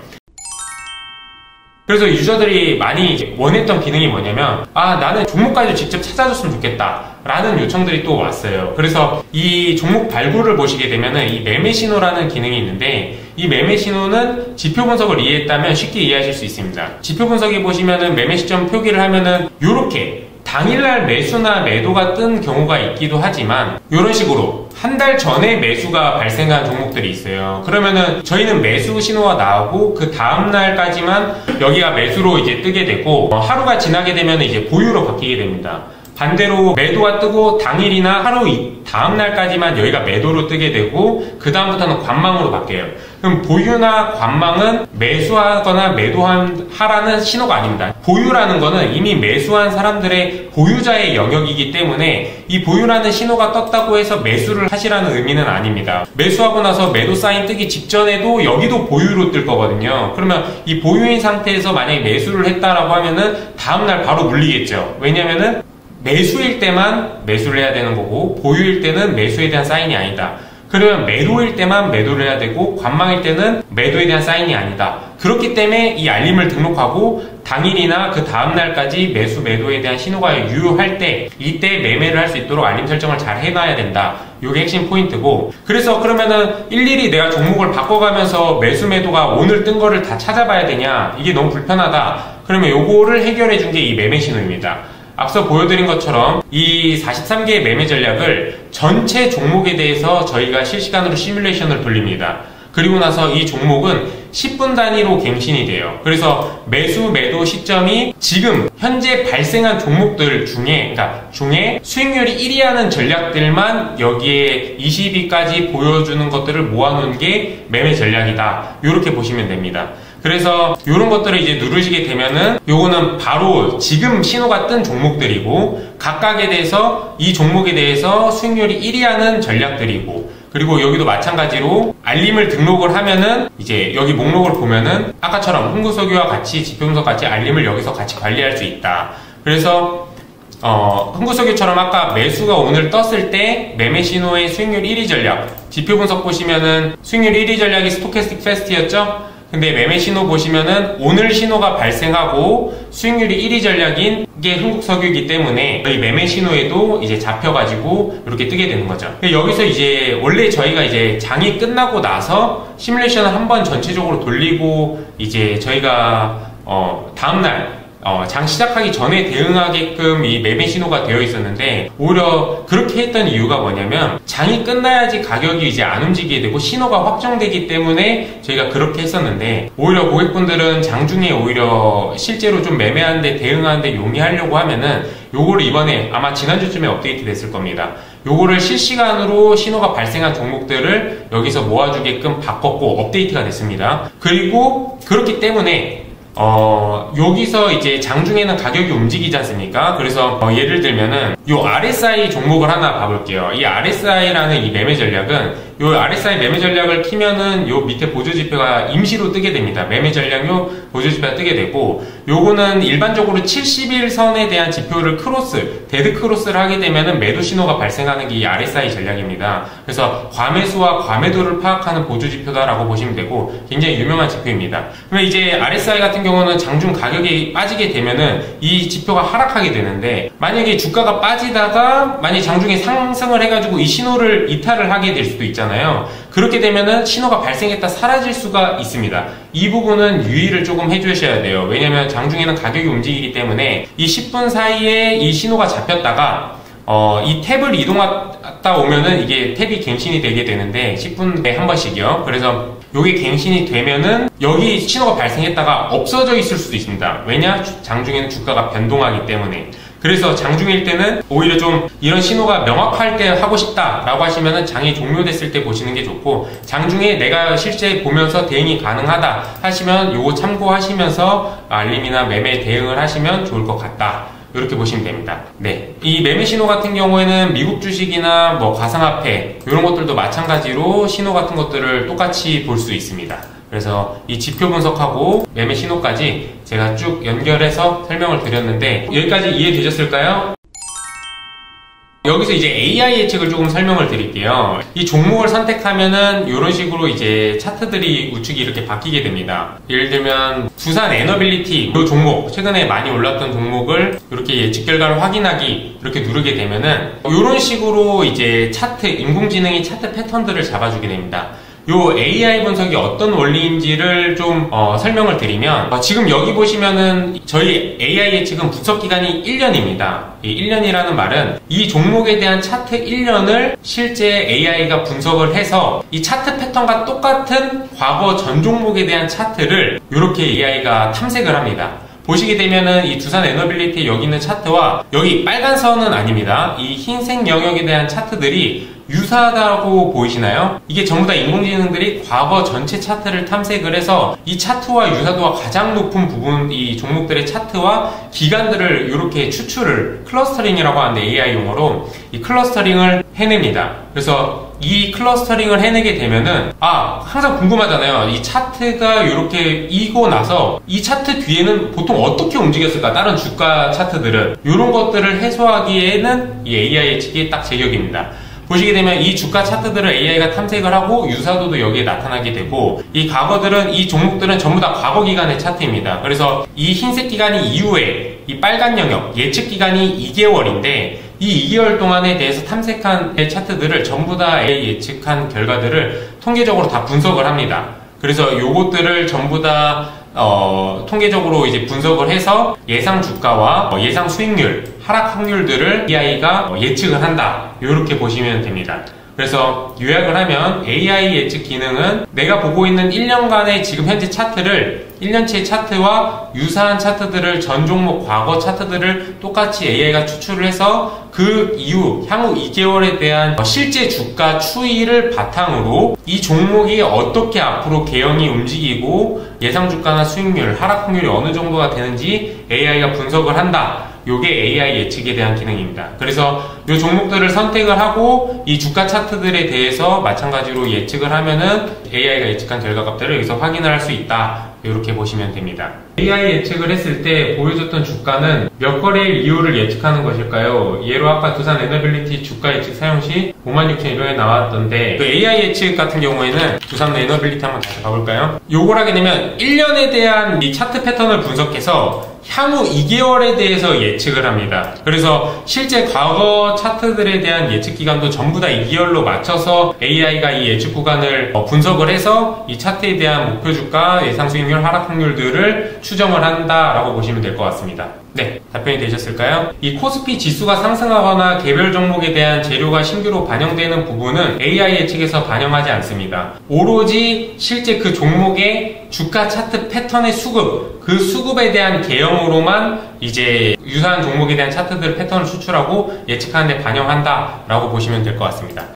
그래서 유저들이 많이 원했던 기능이 뭐냐면, 나는 종목까지 직접 찾아줬으면 좋겠다 라는 요청들이 또 왔어요. 그래서 이 종목 발굴을 보시게 되면은 이 매매 신호라는 기능이 있는데, 이 매매 신호는 지표 분석을 이해했다면 쉽게 이해하실 수 있습니다. 지표 분석에 보시면은 매매 시점 표기를 하면은 요렇게 당일날 매수나 매도가 뜬 경우가 있기도 하지만, 이런 식으로 한 달 전에 매수가 발생한 종목들이 있어요. 그러면은 저희는 매수 신호가 나오고 그 다음날까지만 여기가 매수로 이제 뜨게 되고, 하루가 지나게 되면 이제 보유로 바뀌게 됩니다. 반대로 매도가 뜨고 당일이나 하루 다음날까지만 여기가 매도로 뜨게 되고, 그 다음부터는 관망으로 바뀌어요. 그럼 보유나 관망은 매수하거나 매도하라는 신호가 아닙니다. 보유라는 거는 이미 매수한 사람들의 보유자의 영역이기 때문에 이 보유라는 신호가 떴다고 해서 매수를 하시라는 의미는 아닙니다. 매수하고 나서 매도 사인 뜨기 직전에도 여기도 보유로 뜰 거거든요. 그러면 이 보유인 상태에서 만약에 매수를 했다라고 하면은 다음날 바로 물리겠죠. 왜냐면은 매수일 때만 매수를 해야 되는 거고, 보유일 때는 매수에 대한 사인이 아니다. 그러면 매도일 때만 매도를 해야 되고, 관망일 때는 매도에 대한 사인이 아니다. 그렇기 때문에 이 알림을 등록하고 당일이나 그 다음날까지 매수, 매도에 대한 신호가 유효할 때, 이때 매매를 할 수 있도록 알림 설정을 잘 해놔야 된다. 이게 핵심 포인트고, 그래서 그러면은 일일이 내가 종목을 바꿔가면서 매수, 매도가 오늘 뜬 거를 다 찾아봐야 되냐? 이게 너무 불편하다. 그러면 요거를 해결해 준 게 이 매매 신호입니다. 앞서 보여드린 것처럼 이 43개의 매매 전략을 전체 종목에 대해서 저희가 실시간으로 시뮬레이션을 돌립니다. 그리고 나서 이 종목은 10분 단위로 갱신이 돼요. 그래서 매수, 매도 시점이 지금 현재 발생한 종목들 중에 수익률이 1위 하는 전략들만 여기에 20위까지 보여주는 것들을 모아놓은 게 매매 전략이다. 이렇게 보시면 됩니다. 그래서 이런 것들을 이제 누르시게 되면은 요거는 바로 지금 신호가 뜬 종목들이고, 각각에 대해서 이 종목에 대해서 수익률이 1위 하는 전략들이고, 그리고 여기도 마찬가지로 알림을 등록을 하면은 이제 여기 목록을 보면은 아까처럼 흥구석유와 같이 지표 분석 같이 알림을 여기서 같이 관리할 수 있다. 그래서 흥국석유처럼 아까 매수가 오늘 떴을 때 매매 신호의 수익률 1위 전략, 지표 분석 보시면은 수익률 1위 전략이 스토캐스틱 패스트였죠? 근데 매매 신호 보시면은 오늘 신호가 발생하고 수익률이 1위 전략인 게 흥국석유이기 때문에 저희 매매 신호에도 이제 잡혀가지고 이렇게 뜨게 되는 거죠. 여기서 이제 원래 저희가 이제 장이 끝나고 나서 시뮬레이션을 한번 전체적으로 돌리고 이제 저희가 다음날 장 시작하기 전에 대응하게끔 이 매매 신호가 되어 있었는데, 오히려 그렇게 했던 이유가 뭐냐면 장이 끝나야지 가격이 이제 안 움직이게 되고 신호가 확정되기 때문에 저희가 그렇게 했었는데, 오히려 고객분들은 장중에 오히려 실제로 좀 매매하는데 대응하는데 용이하려고 하면은 요거를 이번에 아마 지난주쯤에 업데이트 됐을 겁니다. 요거를 실시간으로 신호가 발생한 종목들을 여기서 모아주게끔 바꿨고 업데이트가 됐습니다. 그리고 그렇기 때문에 여기서 이제 장중에는 가격이 움직이지 않습니까? 그래서 예를 들면은 요 RSI 종목을 하나 봐볼게요. 이 RSI라는 이 매매 전략은, 요 RSI 매매 전략을 키면은 요 밑에 보조지표가 임시로 뜨게 됩니다. 매매 전략 보조지표가 뜨게 되고, 요거는 일반적으로 70일선에 대한 지표를 데드 크로스를 하게 되면은 매도 신호가 발생하는 게 이 RSI 전략입니다. 그래서 과매수와 과매도를 파악하는 보조지표다라고 보시면 되고, 굉장히 유명한 지표입니다. 그러면 이제 RSI 같은 경우는 장중 가격이 빠지게 되면은 이 지표가 하락하게 되는데, 만약에 주가가 빠지다가 만약에 장중에 상승을 해가지고 이 신호를 이탈을 하게 될 수도 있잖아요. 그렇게 되면은 신호가 발생했다 사라질 수가 있습니다. 이 부분은 유의를 조금 해주셔야 돼요. 왜냐면 장중에는 가격이 움직이기 때문에 이 10분 사이에 이 신호가 잡혔다가 이 탭을 이동하다 오면은 이게 탭이 갱신이 되게 되는데 10분에 한 번씩이요. 그래서 요게 갱신이 되면은 여기 신호가 발생했다가 없어져 있을 수도 있습니다. 왜냐? 장중에는 주가가 변동하기 때문에. 그래서 장중일 때는 오히려 좀 이런 신호가 명확할 때 하고 싶다 라고 하시면은 장이 종료됐을 때 보시는 게 좋고, 장중에 내가 실제 보면서 대응이 가능하다 하시면 요거 참고하시면서 알림이나 매매 대응을 하시면 좋을 것 같다, 이렇게 보시면 됩니다. 네, 이 매매 신호 같은 경우에는 미국 주식이나 뭐 가상화폐 이런 것들도 마찬가지로 신호 같은 것들을 똑같이 볼 수 있습니다. 그래서 이 지표 분석하고 매매 신호까지 제가 쭉 연결해서 설명을 드렸는데, 여기까지 이해되셨을까요? 여기서 이제 AI 예측을 조금 설명을 드릴게요. 이 종목을 선택하면은 이런 식으로 이제 차트들이 우측이 이렇게 바뀌게 됩니다. 예를 들면 두산 에너빌리티 이 종목, 최근에 많이 올랐던 종목을 이렇게 예측 결과를 확인하기 이렇게 누르게 되면은 이런 식으로 이제 차트, 인공지능이 차트 패턴들을 잡아주게 됩니다. 요 AI 분석이 어떤 원리인지를 좀 설명을 드리면, 지금 여기 보시면은 저희 AI 예측은 분석 기간이 1년입니다. 이 1년이라는 말은 이 종목에 대한 차트 1년을 실제 AI가 분석을 해서 이 차트 패턴과 똑같은 과거 전 종목에 대한 차트를 이렇게 AI가 탐색을 합니다. 보시게 되면은 이 두산 에너빌리티 여기 있는 차트와 여기 빨간 선은 아닙니다. 이 흰색 영역에 대한 차트들이 유사하다고 보이시나요? 이게 전부 다 인공지능들이 과거 전체 차트를 탐색을 해서 이 차트와 유사도가 가장 높은 부분, 이 종목들의 차트와 기간들을 이렇게 추출을, 클러스터링이라고 하는데 AI 용어로 이 클러스터링을 해냅니다. 그래서 이 클러스터링을 해내게 되면은 항상 궁금하잖아요. 이 차트가 이렇게 이고 나서 이 차트 뒤에는 보통 어떻게 움직였을까? 다른 주가 차트들은 이런 것들을 해소하기에는 이 AI 예측이 딱 제격입니다. 보시게 되면 이 주가 차트들을 AI가 탐색을 하고 유사도도 여기에 나타나게 되고, 이 과거들은, 이 종목들은 전부 다 과거 기간의 차트입니다. 그래서 이 흰색 기간이 이후에 이 빨간 영역, 예측 기간이 2개월인데 이 2개월 동안에 대해서 탐색한 차트들을 전부 다 AI 예측한 결과들을 통계적으로 다 분석을 합니다. 그래서 요것들을 전부 다 통계적으로 이제 분석을 해서 예상 주가와 예상 수익률, 하락 확률들을 AI가 예측을 한다, 이렇게 보시면 됩니다. 그래서 요약을 하면 AI 예측 기능은 내가 보고 있는 1년간의 지금 현재 차트를 1년치의 차트와 유사한 차트들을, 전 종목 과거 차트들을 똑같이 AI가 추출을 해서 그 이후 향후 2개월에 대한 실제 주가 추이를 바탕으로 이 종목이 어떻게 앞으로 개연이 움직이고 예상 주가나 수익률, 하락 확률이 어느 정도가 되는지 AI가 분석을 한다. 요게 AI 예측에 대한 기능입니다. 그래서 요 종목들을 선택을 하고 이 주가 차트들에 대해서 마찬가지로 예측을 하면은 AI가 예측한 결과값들을 여기서 확인을 할 수 있다. 이렇게 보시면 됩니다. AI 예측을 했을 때 보여줬던 주가는 몇 거래일 이후를 예측하는 것일까요? 예로 아까 두산 에너빌리티 주가 예측 사용 시 56,100원에 나왔던데, 그 AI 예측 같은 경우에는 두산 에너빌리티 한번 다시 봐볼까요? 요걸 하게 되면 1년에 대한 이 차트 패턴을 분석해서 향후 2개월에 대해서 예측을 합니다. 그래서 실제 과거 차트들에 대한 예측 기간도 전부 다 2개월로 맞춰서 AI가 이 예측 구간을 분석을 해서 이 차트에 대한 목표 주가, 예상 수익률, 하락 확률들을 추정을 한다라고 보시면 될 것 같습니다. 네, 답변이 되셨을까요? 이 코스피 지수가 상승하거나 개별 종목에 대한 재료가 신규로 반영되는 부분은 AI 예측에서 반영하지 않습니다. 오로지 실제 그 종목의 주가 차트 패턴의 수급, 그 수급에 대한 개형으로만 이제 유사한 종목에 대한 차트들 패턴을 수출하고 예측하는 데 반영한다라고 보시면 될 것 같습니다.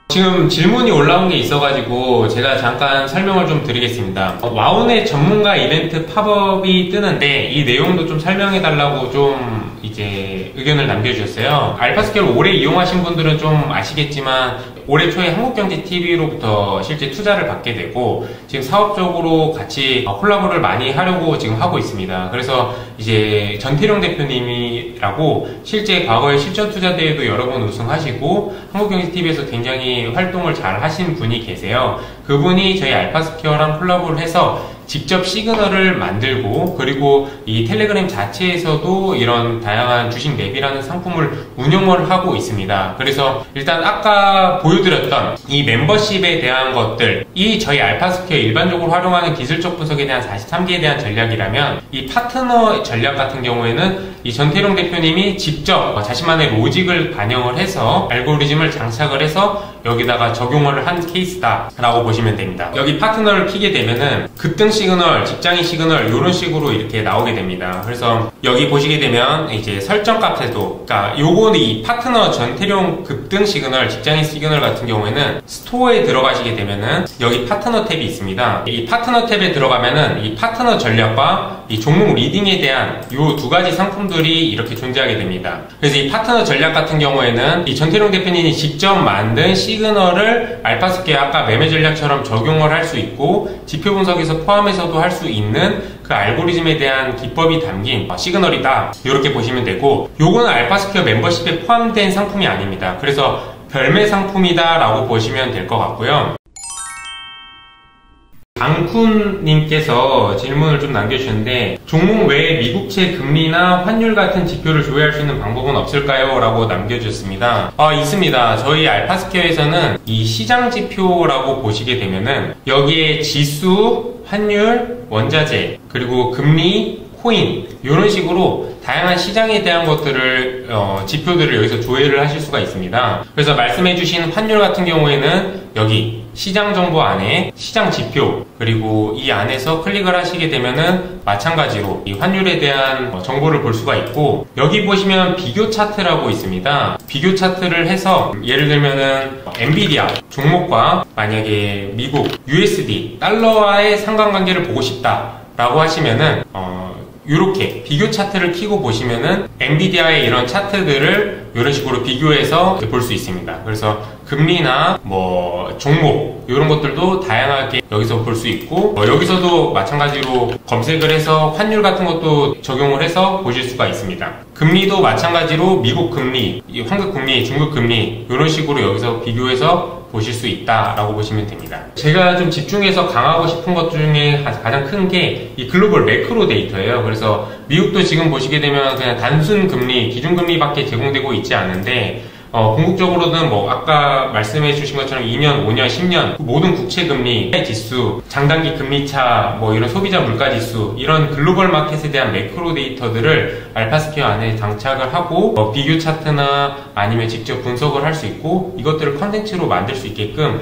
지금 질문이 올라온 게 있어가지고 제가 잠깐 설명을 좀 드리겠습니다. 와운의 전문가 이벤트 팝업이 뜨는데 이 내용도 좀 설명해달라고 좀 이제 의견을 남겨주셨어요. 알파스퀘어를 오래 이용하신 분들은 좀 아시겠지만 올해 초에 한국경제TV로부터 실제 투자를 받게 되고 지금 사업적으로 같이 콜라보를 많이 하려고 지금 하고 있습니다. 그래서 이제 전태룡 대표님이라고 실제 과거에 실전투자대회도 여러 번 우승하시고 한국경제TV에서 굉장히 활동을 잘 하신 분이 계세요. 그분이 저희 알파스퀘어랑 콜라보를 해서 직접 시그널을 만들고, 그리고 이 텔레그램 자체에서도 이런 다양한 주식 랩이라는 상품을 운영을 하고 있습니다. 그래서 일단 아까 보여드렸던 이 멤버십에 대한 것들, 이 저희 알파스퀘어 일반적으로 활용하는 기술적 분석에 대한 43개에 대한 전략이라면, 이 파트너 전략 같은 경우에는 이 전태룡 대표님이 직접 자신만의 로직을 반영을 해서 알고리즘을 장착을 해서 여기다가 적용을 한 케이스다 라고 보시면 됩니다. 여기 파트너를 키게 되면은 급등 시그널, 직장인 시그널 이런 식으로 이렇게 나오게 됩니다. 그래서 여기 보시게 되면 이제 설정 값에도, 그러니까 요거는 이 파트너 전태룡 급등 시그널, 직장인 시그널 같은 경우에는 스토어에 들어가시게 되면은 여기 파트너 탭이 있습니다. 이 파트너 탭에 들어가면은 이 파트너 전략과 이 종목 리딩에 대한 요 두 가지 상품들이 이렇게 존재하게 됩니다. 그래서 이 파트너 전략 같은 경우에는 이 전태룡 대표님이 직접 만든 시그널을 알파스퀘어 아까 매매 전략처럼 적용을 할 수 있고, 지표 분석에서 포함해서도 할 수 있는 그 알고리즘에 대한 기법이 담긴 시그널이다, 이렇게 보시면 되고, 요거는 알파스퀘어 멤버십에 포함된 상품이 아닙니다. 그래서 별매 상품이다 라고 보시면 될 것 같고요. 강쿤님께서 질문을 좀 남겨주셨는데, 종목 외에 미국채 금리나 환율 같은 지표를 조회할 수 있는 방법은 없을까요? 라고 남겨주셨습니다. 있습니다. 저희 알파스퀘어에서는 이 시장 지표라고 보시게 되면은 여기에 지수, 환율, 원자재, 그리고 금리, 코인, 이런 식으로 다양한 시장에 대한 것들을 지표들을 여기서 조회를 하실 수가 있습니다. 그래서 말씀해주신 환율 같은 경우에는 여기 시장 정보 안에 시장 지표, 그리고 이 안에서 클릭을 하시게 되면은 마찬가지로 이 환율에 대한 정보를 볼 수가 있고, 여기 보시면 비교 차트라고 있습니다. 비교 차트를 해서 예를 들면은 엔비디아 종목과 만약에 미국 USD 달러와의 상관관계를 보고 싶다 라고 하시면은 이렇게 비교 차트를 켜고 보시면은 엔비디아의 이런 차트들을 이런 식으로 비교해서 볼 수 있습니다. 그래서 금리나 뭐 종목 이런 것들도 다양하게 여기서 볼 수 있고, 여기서도 마찬가지로 검색을 해서 환율 같은 것도 적용을 해서 보실 수가 있습니다. 금리도 마찬가지로 미국 금리, 한국 금리, 중국 금리 이런 식으로 여기서 비교해서 보실 수 있다라고 보시면 됩니다. 제가 좀 집중해서 강화하고 싶은 것 중에 가장 큰 게 이 글로벌 매크로 데이터예요. 그래서 미국도 지금 보시게 되면 그냥 단순 금리, 기준금리밖에 제공되고 있지 않은데, 궁극적으로는 뭐 아까 말씀해 주신 것처럼 2년, 5년, 10년 모든 국채금리 지수, 장단기 금리차, 뭐 이런 소비자 물가지수, 이런 글로벌 마켓에 대한 매크로 데이터들을 알파스퀘어 안에 장착을 하고 비교 차트나 아니면 직접 분석을 할 수 있고, 이것들을 컨텐츠로 만들 수 있게끔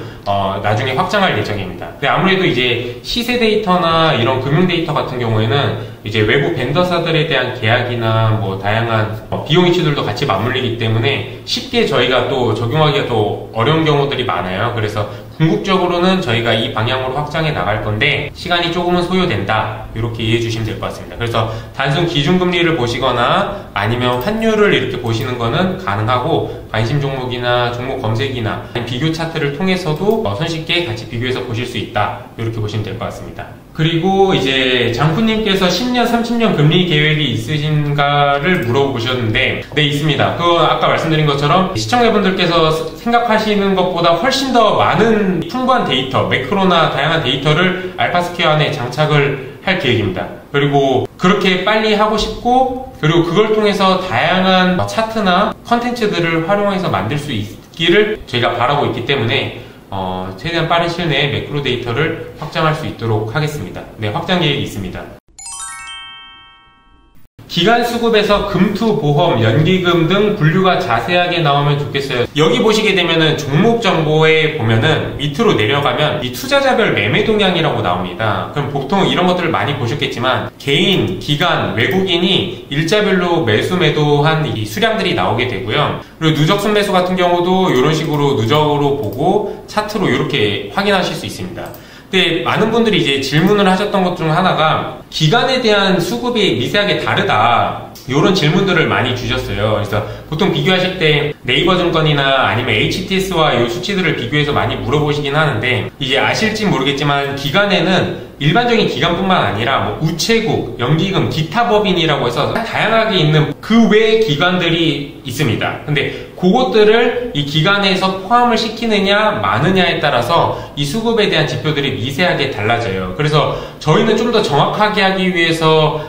나중에 확장할 예정입니다. 근데 아무래도 이제 시세 데이터나 이런 금융 데이터 같은 경우에는 이제 외부 벤더사들에 대한 계약이나 뭐 다양한 비용 이슈들도 같이 맞물리기 때문에 쉽게 저희가 또 적용하기가 또 어려운 경우들이 많아요. 그래서 궁극적으로는 저희가 이 방향으로 확장해 나갈 건데 시간이 조금은 소요된다, 이렇게 이해해 주시면 될 것 같습니다. 그래서 단순 기준금리를 보시거나 아니면 환율을 이렇게 보시는 거는 가능하고, 관심 종목이나 종목 검색이나 비교 차트를 통해서도 손쉽게 같이 비교해서 보실 수 있다, 이렇게 보시면 될 것 같습니다. 그리고 이제 장쿠님께서 10년, 30년 금리 계획이 있으신가를 물어보셨는데, 네, 있습니다. 그거 아까 말씀드린 것처럼 시청자분들께서 생각하시는 것보다 훨씬 더 많은 풍부한 데이터, 매크로나 다양한 데이터를 알파스퀘어 안에 장착을 할 계획입니다. 그리고 그렇게 빨리 하고 싶고, 그리고 그걸 통해서 다양한 차트나 컨텐츠들을 활용해서 만들 수 있기를 저희가 바라고 있기 때문에 최대한 빠른 시일 내에 매크로 데이터를 확장할 수 있도록 하겠습니다. 네, 확장 계획이 있습니다. 기간 수급에서 금투, 보험, 연기금 등 분류가 자세하게 나오면 좋겠어요. 여기 보시게 되면은 종목 정보에 보면은 밑으로 내려가면 이 투자자별 매매 동향이라고 나옵니다. 그럼 보통 이런 것들을 많이 보셨겠지만 개인, 기관, 외국인이 일자별로 매수 매도한 이 수량들이 나오게 되고요. 그리고 누적 순매수 같은 경우도 이런 식으로 누적으로 보고 차트로 이렇게 확인하실 수 있습니다. 근데 많은 분들이 이제 질문을 하셨던 것 중 하나가 기간에 대한 수급이 미세하게 다르다, 이런 질문들을 많이 주셨어요. 그래서 보통 비교하실 때 네이버 증권이나 아니면 HTS와 이 수치들을 비교해서 많이 물어보시긴 하는데, 이제 아실지 모르겠지만 기간에는 일반적인 기관뿐만 아니라 뭐 우체국, 연기금, 기타 법인이라고 해서 다양하게 있는 그 외의 기관들이 있습니다. 근데 그것들을 이 기간에서 포함을 시키느냐 마느냐에 따라서 이 수급에 대한 지표들이 미세하게 달라져요. 그래서 저희는 좀 더 정확하게 하기 위해서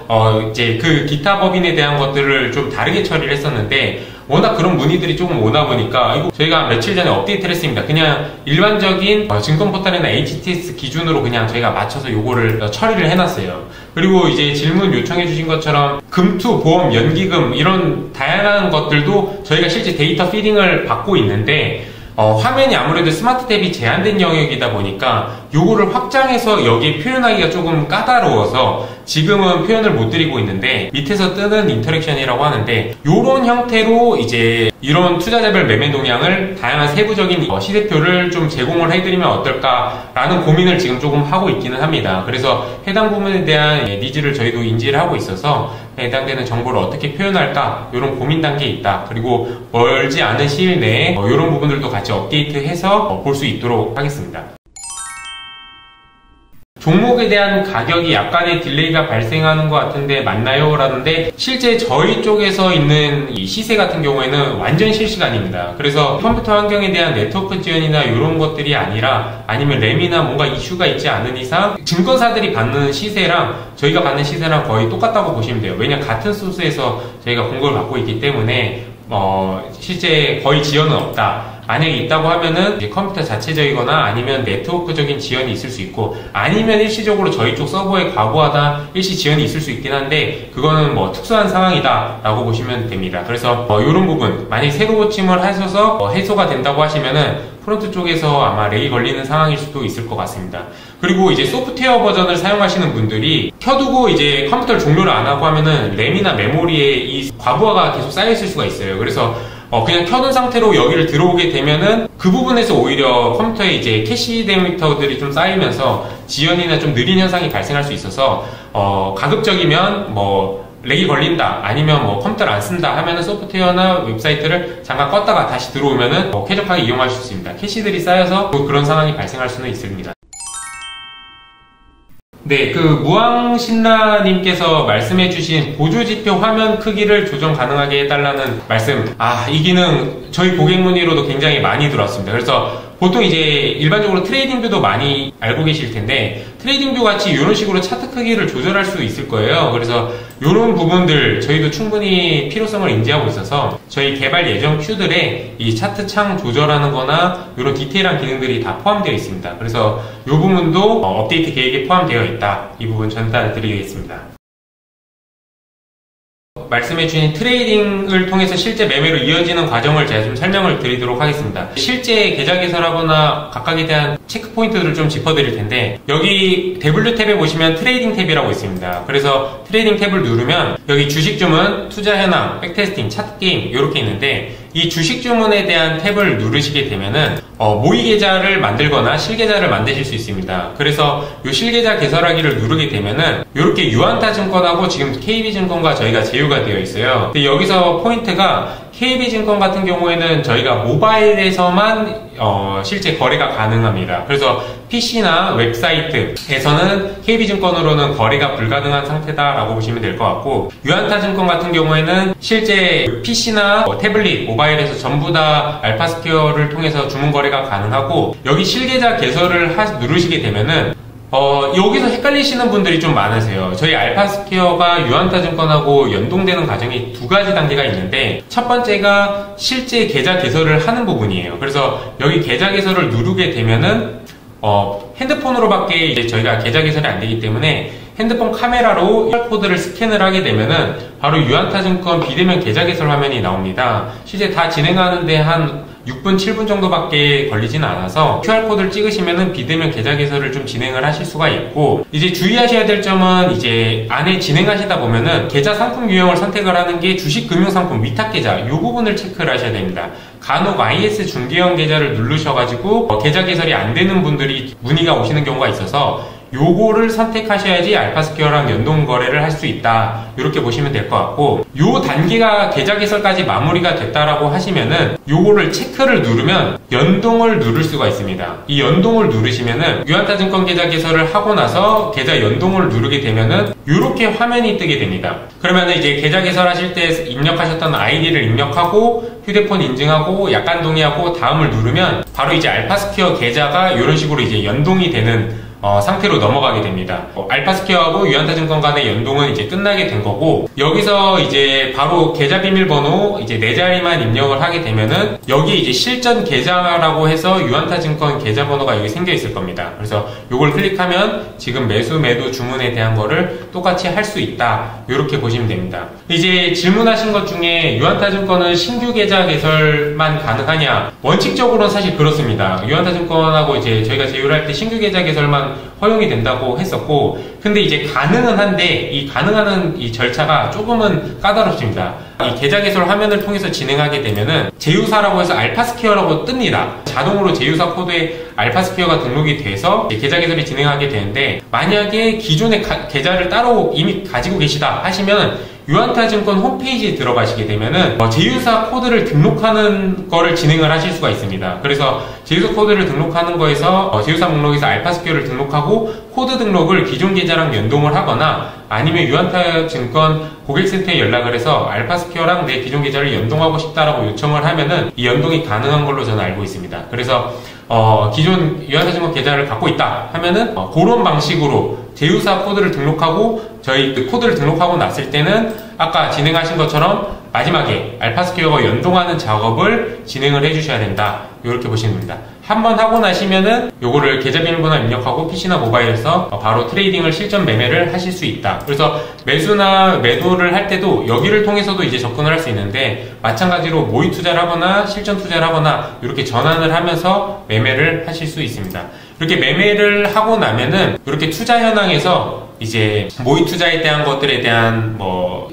이제 그 기타 법인에 대한 것들을 좀 다르게 처리를 했었는데, 워낙 그런 문의들이 조금 오다 보니까 이거 저희가 며칠 전에 업데이트를 했습니다. 그냥 일반적인 증권 포털이나 HTS 기준으로 그냥 저희가 맞춰서 요거를 처리를 해놨어요. 그리고 이제 질문 요청해 주신 것처럼 금투, 보험, 연기금 이런 다양한 것들도 저희가 실제 데이터 피딩을 받고 있는데, 화면이 아무래도 스마트 탭이 제한된 영역이다 보니까 요거를 확장해서 여기에 표현하기가 조금 까다로워서 지금은 표현을 못 드리고 있는데, 밑에서 뜨는 인터랙션이라고 하는데, 요런 형태로 이제 이런 투자자별 매매 동향을 다양한 세부적인 시세표를 좀 제공을 해드리면 어떨까라는 고민을 지금 조금 하고 있기는 합니다. 그래서 해당 부분에 대한 니즈를 저희도 인지를 하고 있어서 해당되는 정보를 어떻게 표현할까, 이런 고민 단계에 있다. 그리고 멀지 않은 시일 내에 이런 부분들도 같이 업데이트해서 볼 수 있도록 하겠습니다. 종목에 대한 가격이 약간의 딜레이가 발생하는 것 같은데 맞나요? 라는데, 실제 저희 쪽에서 있는 이 시세 같은 경우에는 완전 실시간입니다. 그래서 컴퓨터 환경에 대한 네트워크 지연이나 이런 것들이 아니라, 아니면 램이나 뭔가 이슈가 있지 않은 이상 증권사들이 받는 시세랑 저희가 받는 시세랑 거의 똑같다고 보시면 돼요. 왜냐, 같은 소스에서 저희가 공급을 받고 있기 때문에 실제 거의 지연은 없다. 만약에 있다고 하면은 이제 컴퓨터 자체적이거나 아니면 네트워크적인 지연이 있을 수 있고, 아니면 일시적으로 저희 쪽 서버에 과부하다 일시 지연이 있을 수 있긴 한데, 그거는 뭐 특수한 상황이다 라고 보시면 됩니다. 그래서 이런 부분 만약에 새로 고침을 하셔서 해소가 된다고 하시면은 프론트 쪽에서 아마 렉이 걸리는 상황일 수도 있을 것 같습니다. 그리고 이제 소프트웨어 버전을 사용하시는 분들이 켜두고 이제 컴퓨터를 종료를 안 하고 하면은 램이나 메모리에 이 과부하가 계속 쌓여 있을 수가 있어요. 그래서 그냥 켜둔 상태로 여기를 들어오게 되면은 그 부분에서 오히려 컴퓨터에 이제 캐시 데이터들이 좀 쌓이면서 지연이나 좀 느린 현상이 발생할 수 있어서 가급적이면 렉이 걸린다, 아니면 컴퓨터를 안 쓴다 하면은 소프트웨어나 웹사이트를 잠깐 껐다가 다시 들어오면은 쾌적하게 이용할 수 있습니다. 캐시들이 쌓여서 그런 상황이 발생할 수는 있습니다. 네, 무왕신라님께서 말씀해주신 보조지표 화면 크기를 조정 가능하게 해달라는 말씀. 이 기능 저희 고객 문의로도 굉장히 많이 들어왔습니다. 그래서 보통 이제 일반적으로 트레이딩뷰도 많이 알고 계실 텐데, 트레이딩뷰 같이 이런 식으로 차트 크기를 조절할 수 있을 거예요. 그래서 이런 부분들 저희도 충분히 필요성을 인지하고 있어서 저희 개발 예정 큐들에 이 차트 창 조절하는 거나 이런 디테일한 기능들이 다 포함되어 있습니다. 그래서 이 부분도 업데이트 계획에 포함되어 있다. 이 부분 전달 드리겠습니다. 말씀해주신 트레이딩을 통해서 실제 매매로 이어지는 과정을 제가 좀 설명을 드리도록 하겠습니다. 실제 계좌 개설하거나 각각에 대한 체크 포인트들을 좀 짚어드릴 텐데, 여기 W 탭에 보시면 트레이딩 탭이라고 있습니다. 그래서 트레이딩 탭을 누르면 여기 주식 주문, 투자 현황, 백테스팅, 차트 게임 이렇게 있는데, 이 주식 주문에 대한 탭을 누르시게 되면은 모의 계좌를 만들거나 실계좌를 만드실 수 있습니다. 그래서 이 실계좌 개설하기를 누르게 되면은 이렇게 유한타증권하고 지금 KB증권과 저희가 제휴가 되어 있어요. 근데 여기서 포인트가 KB증권 같은 경우에는 저희가 모바일에서만 실제 거래가 가능합니다. 그래서 PC나 웹사이트에서는 KB증권으로는 거래가 불가능한 상태다라고 보시면 될 것 같고, 유한타증권 같은 경우에는 실제 PC나 태블릿, 모바일에서 전부 다 알파스퀘어를 통해서 주문 거래가 가능하고, 여기 실계좌 개설을 누르시게 되면은 여기서 헷갈리시는 분들이 좀 많으세요. 저희 알파스퀘어가 유한타증권하고 연동되는 과정이 두 가지 단계가 있는데, 첫 번째가 실제 계좌 개설을 하는 부분이에요. 그래서 여기 계좌 개설을 누르게 되면은 핸드폰으로밖에 이제 저희가 계좌 개설이 안 되기 때문에 핸드폰 카메라로 QR코드를 스캔을 하게 되면은 바로 유한타증권 비대면 계좌 개설 화면이 나옵니다. 실제 다 진행하는데 한 6분, 7분 정도밖에 걸리지는 않아서 QR코드를 찍으시면은 비대면 계좌 개설을 좀 진행을 하실 수가 있고, 이제 주의하셔야 될 점은 이제 안에 진행하시다 보면은 계좌 상품 유형을 선택을 하는 게 주식 금융상품 위탁 계좌, 이 부분을 체크를 하셔야 됩니다. 간혹 IS 중개형 계좌를 누르셔가지고 계좌 개설이 안 되는 분들이 문의가 오시는 경우가 있어서 요거를 선택하셔야지 알파스퀘어랑 연동 거래를 할 수 있다, 이렇게 보시면 될 것 같고, 요 단계가 계좌 개설까지 마무리가 됐다라고 하시면은 요거를 체크를 누르면 연동을 누를 수가 있습니다. 이 연동을 누르시면은 유한타증권 계좌 개설을 하고 나서 계좌 연동을 누르게 되면은 요렇게 화면이 뜨게 됩니다. 그러면은 이제 계좌 개설하실 때 입력하셨던 아이디를 입력하고 휴대폰 인증하고 약관 동의하고 다음을 누르면 바로 이제 알파스퀘어 계좌가 이런 식으로 이제 연동이 되는 상태로 넘어가게 됩니다. 알파스퀘어하고 유한타증권 간의 연동은 이제 끝나게 된 거고, 여기서 이제 바로 계좌 비밀번호 이제 4자리만 입력을 하게 되면은 여기 이제 실전 계좌라고 해서 유한타증권 계좌번호가 여기 생겨 있을 겁니다. 그래서 요걸 클릭하면 지금 매수 매도 주문에 대한 거를 똑같이 할 수 있다, 이렇게 보시면 됩니다. 이제 질문하신 것 중에 유한타증권은 신규 계좌 개설만 가능하냐? 원칙적으로는 사실 그렇습니다. 유한타증권하고 이제 저희가 제휴를 할 때 신규 계좌 개설만 허용이 된다고 했었고, 근데 이제 가능은 한데 이 가능한 이 절차가 조금은 까다롭습니다. 이 계좌 개설 화면을 통해서 진행하게 되면은 제휴사라고 해서 알파스퀘어라고 뜹니다. 자동으로 제휴사 코드에 알파스퀘어가 등록이 돼서 계좌 개설이 진행하게 되는데, 만약에 기존의 계좌를 따로 이미 가지고 계시다 하시면 유한타증권 홈페이지에 들어가시게 되면은 제휴사 코드를 등록하는 거를 진행을 하실 수가 있습니다. 그래서 제휴사 코드를 등록하는 거에서 제휴사 목록에서 알파스퀘어를 등록하고 코드 등록을 기존 계좌랑 연동을 하거나, 아니면 유한타증권 고객센터에 연락을 해서 알파스퀘어랑 내 기존 계좌를 연동하고 싶다라고 요청을 하면은 이 연동이 가능한 걸로 저는 알고 있습니다. 그래서 기존 유한타증권 계좌를 갖고 있다 하면은 그런 방식으로 제휴사 코드를 등록하고, 저희 그 코드를 등록하고 났을 때는 아까 진행하신 것처럼 마지막에 알파스퀘어가 연동하는 작업을 진행을 해주셔야 된다, 이렇게 보시면 됩니다. 한번 하고 나시면은 요거를 계좌 비밀번호 입력하고 PC나 모바일에서 바로 트레이딩을 실전 매매를 하실 수 있다. 그래서 매수나 매도를 할 때도 여기를 통해서도 이제 접근을 할 수 있는데, 마찬가지로 모의 투자를 하거나 실전 투자를 하거나 이렇게 전환을 하면서 매매를 하실 수 있습니다. 이렇게 매매를 하고 나면은 이렇게 투자 현황에서 이제 모의 투자에 대한 것들에 대한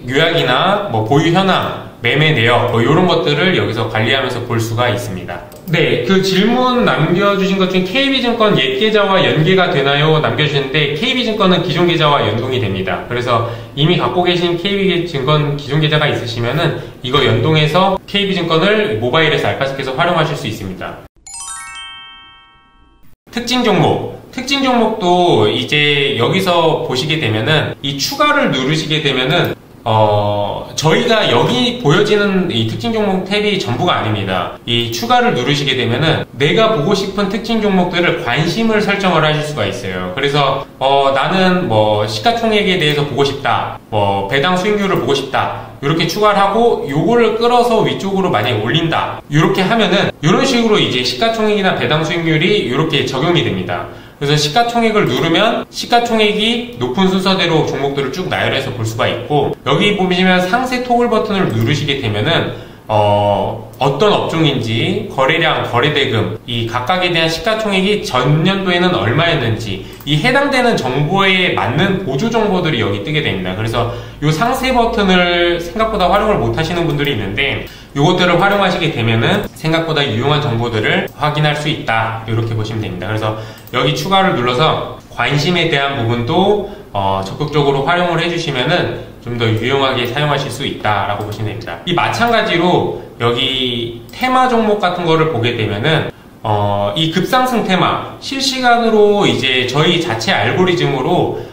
요약이나 보유 현황, 매매 내역 이런 것들을 여기서 관리하면서 볼 수가 있습니다. 네, 그 질문 남겨주신 것 중에 KB증권 옛 계좌와 연계가 되나요? 남겨주셨는데, KB증권은 기존 계좌와 연동이 됩니다. 그래서 이미 갖고 계신 KB증권 기존 계좌가 있으시면은 이거 연동해서 KB증권을 모바일에서 알파스퀘어에서 활용하실 수 있습니다. 특징 종목도 이제 여기서 보시게 되면은 이 추가를 누르시게 되면은 저희가 여기 보여지는 이 특징 종목 탭이 전부가 아닙니다. 이 추가를 누르시게 되면은 내가 보고 싶은 특징 종목들을 관심을 설정을 하실 수가 있어요. 그래서 나는 시가총액에 대해서 보고 싶다, 배당 수익률을 보고 싶다, 이렇게 추가를 하고 요거를 끌어서 위쪽으로 만약에 올린다, 이렇게 하면은 이런 식으로 이제 시가총액이나 배당 수익률이 이렇게 적용이 됩니다. 그래서 시가총액을 누르면 시가총액이 높은 순서대로 종목들을 쭉 나열해서 볼 수가 있고, 여기 보시면 상세 토글 버튼을 누르시게 되면은 어떤 업종인지, 거래량, 거래대금, 이 각각에 대한 시가총액이 전년도에는 얼마였는지, 이 해당되는 정보에 맞는 보조 정보들이 여기 뜨게 됩니다. 그래서 이 상세 버튼을 생각보다 활용을 못 하시는 분들이 있는데, 요것들을 활용하시게 되면은 생각보다 유용한 정보들을 확인할 수 있다, 이렇게 보시면 됩니다. 그래서 여기 추가를 눌러서 관심에 대한 부분도 적극적으로 활용을 해주시면은 좀 더 유용하게 사용하실 수 있다라고 보시면 됩니다. 이 마찬가지로 여기 테마 종목 같은 거를 보게 되면은 이 급상승 테마 실시간으로 이제 저희 자체 알고리즘으로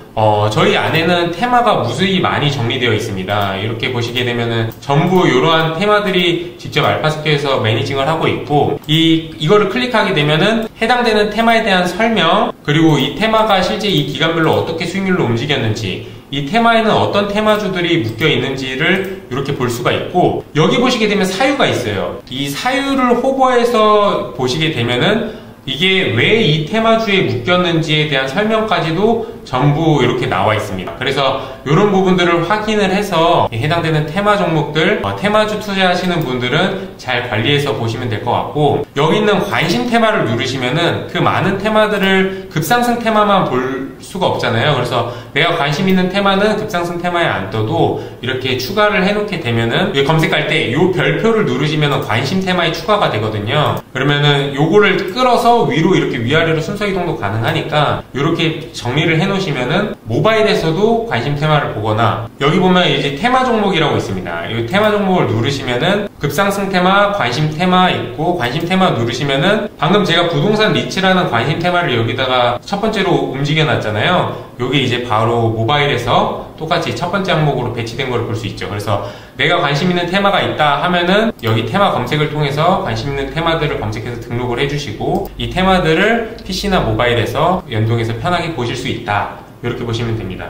저희 안에는 테마가 무수히 많이 정리되어 있습니다. 이렇게 보시게 되면은 전부 이러한 테마들이 직접 알파스퀘어에서 매니징을 하고 있고, 이거를 클릭하게 되면은 해당되는 테마에 대한 설명, 그리고 이 테마가 실제 이 기간별로 어떻게 수익률로 움직였는지, 이 테마에는 어떤 테마주들이 묶여 있는지를 이렇게 볼 수가 있고, 여기 보시게 되면 사유가 있어요. 이 사유를 호버해서 보시게 되면은 이게 왜 이 테마주에 묶였는지에 대한 설명까지도 전부 이렇게 나와 있습니다. 그래서 이런 부분들을 확인을 해서 해당되는 테마 종목들, 테마주 투자하시는 분들은 잘 관리해서 보시면 될 것 같고, 여기 있는 관심 테마를 누르시면은 그 많은 테마들을 급상승 테마만 볼 수가 없잖아요. 그래서 내가 관심 있는 테마는 급상승 테마에 안 떠도 이렇게 추가를 해놓게 되면은 검색할 때 이 별표를 누르시면은 관심 테마에 추가가 되거든요. 그러면은 요거를 끌어서 위로 이렇게 위아래로 순서 이동도 가능하니까 이렇게 정리를 해놓으시면은 모바일에서도 관심 테마를 보거나, 여기 보면 이제 테마 종목이라고 있습니다. 이 테마 종목을 누르시면은 급상승 테마, 관심 테마 있고, 관심 테마 누르시면은 방금 제가 부동산 리츠라는 관심 테마를 여기다가 첫 번째로 움직여 놨잖아요. 여기 이제 바로 모바일에서 똑같이 첫 번째 항목으로 배치된 걸 볼 수 있죠. 그래서 내가 관심 있는 테마가 있다 하면은 여기 테마 검색을 통해서 관심 있는 테마들을 검색해서 등록을 해주시고, 이 테마들을 PC나 모바일에서 연동해서 편하게 보실 수 있다, 이렇게 보시면 됩니다.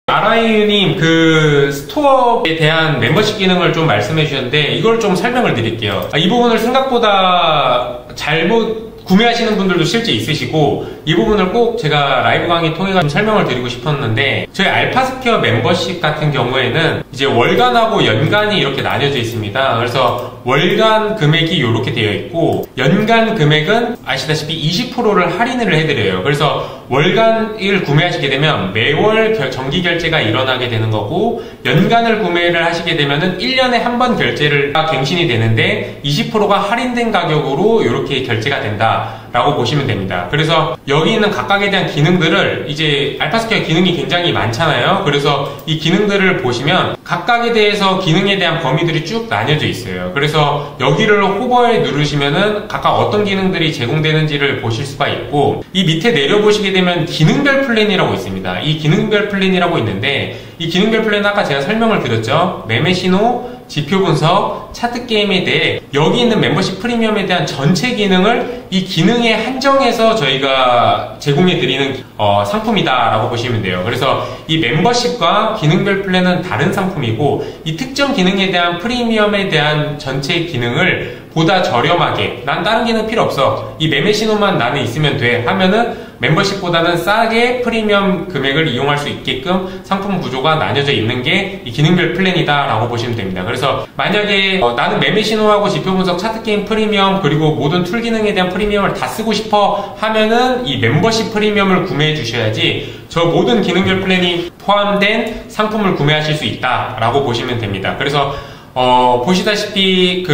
아라이유님, 그 스토어에 대한 멤버십 기능을 좀 말씀해 주셨는데 이걸 좀 설명을 드릴게요. 이 부분을 생각보다 잘못 구매하시는 분들도 실제 있으시고, 이 부분을 꼭 제가 라이브 강의 통해 좀 설명을 드리고 싶었는데, 저희 알파스퀘어 멤버십 같은 경우에는 이제 월간하고 연간이 이렇게 나뉘어져 있습니다. 그래서 월간 금액이 이렇게 되어 있고, 연간 금액은 아시다시피 20%를 할인을 해드려요. 그래서 월간을 구매하시게 되면 매월 정기 결제가 일어나게 되는 거고, 연간을 구매를 하시게 되면은 1년에 한 번 결제를 갱신이 되는데 20%가 할인된 가격으로 이렇게 결제가 된다 라고 보시면 됩니다. 그래서 여기 있는 각각에 대한 기능들을, 이제 알파스퀘어 기능이 굉장히 많잖아요. 그래서 이 기능들을 보시면 각각에 대해서 기능에 대한 범위들이 쭉 나뉘어져 있어요. 그래서 여기를 호버에 누르시면은 각각 어떤 기능들이 제공되는지를 보실 수가 있고, 이 밑에 내려보시게 되면 기능별 플랜이라고 있습니다. 이 기능별 플랜이라고 있는데, 이 기능별 플랜은 아까 제가 설명을 드렸죠. 매매 신호, 지표 분석, 차트 게임에 대해 여기 있는 멤버십 프리미엄에 대한 전체 기능을 이 기능에 한정해서 저희가 제공해 드리는 상품이다 라고 보시면 돼요. 그래서 이 멤버십과 기능별 플랜은 다른 상품이고, 이 특정 기능에 대한 프리미엄에 대한 전체 기능을 보다 저렴하게, 난 다른 기능 필요 없어, 이 매매 신호만 나는 있으면 돼 하면은 멤버십보다는 싸게 프리미엄 금액을 이용할 수 있게끔 상품 구조가 나뉘어져 있는 게 이 기능별 플랜이다 라고 보시면 됩니다. 그래서 만약에 나는 매매 신호하고 지표 분석, 차트 게임 프리미엄, 그리고 모든 툴 기능에 대한 프리미엄을 다 쓰고 싶어 하면은 이 멤버십 프리미엄을 구매해 주셔야지 저 모든 기능별 플랜이 포함된 상품을 구매하실 수 있다 라고 보시면 됩니다. 그래서 보시다시피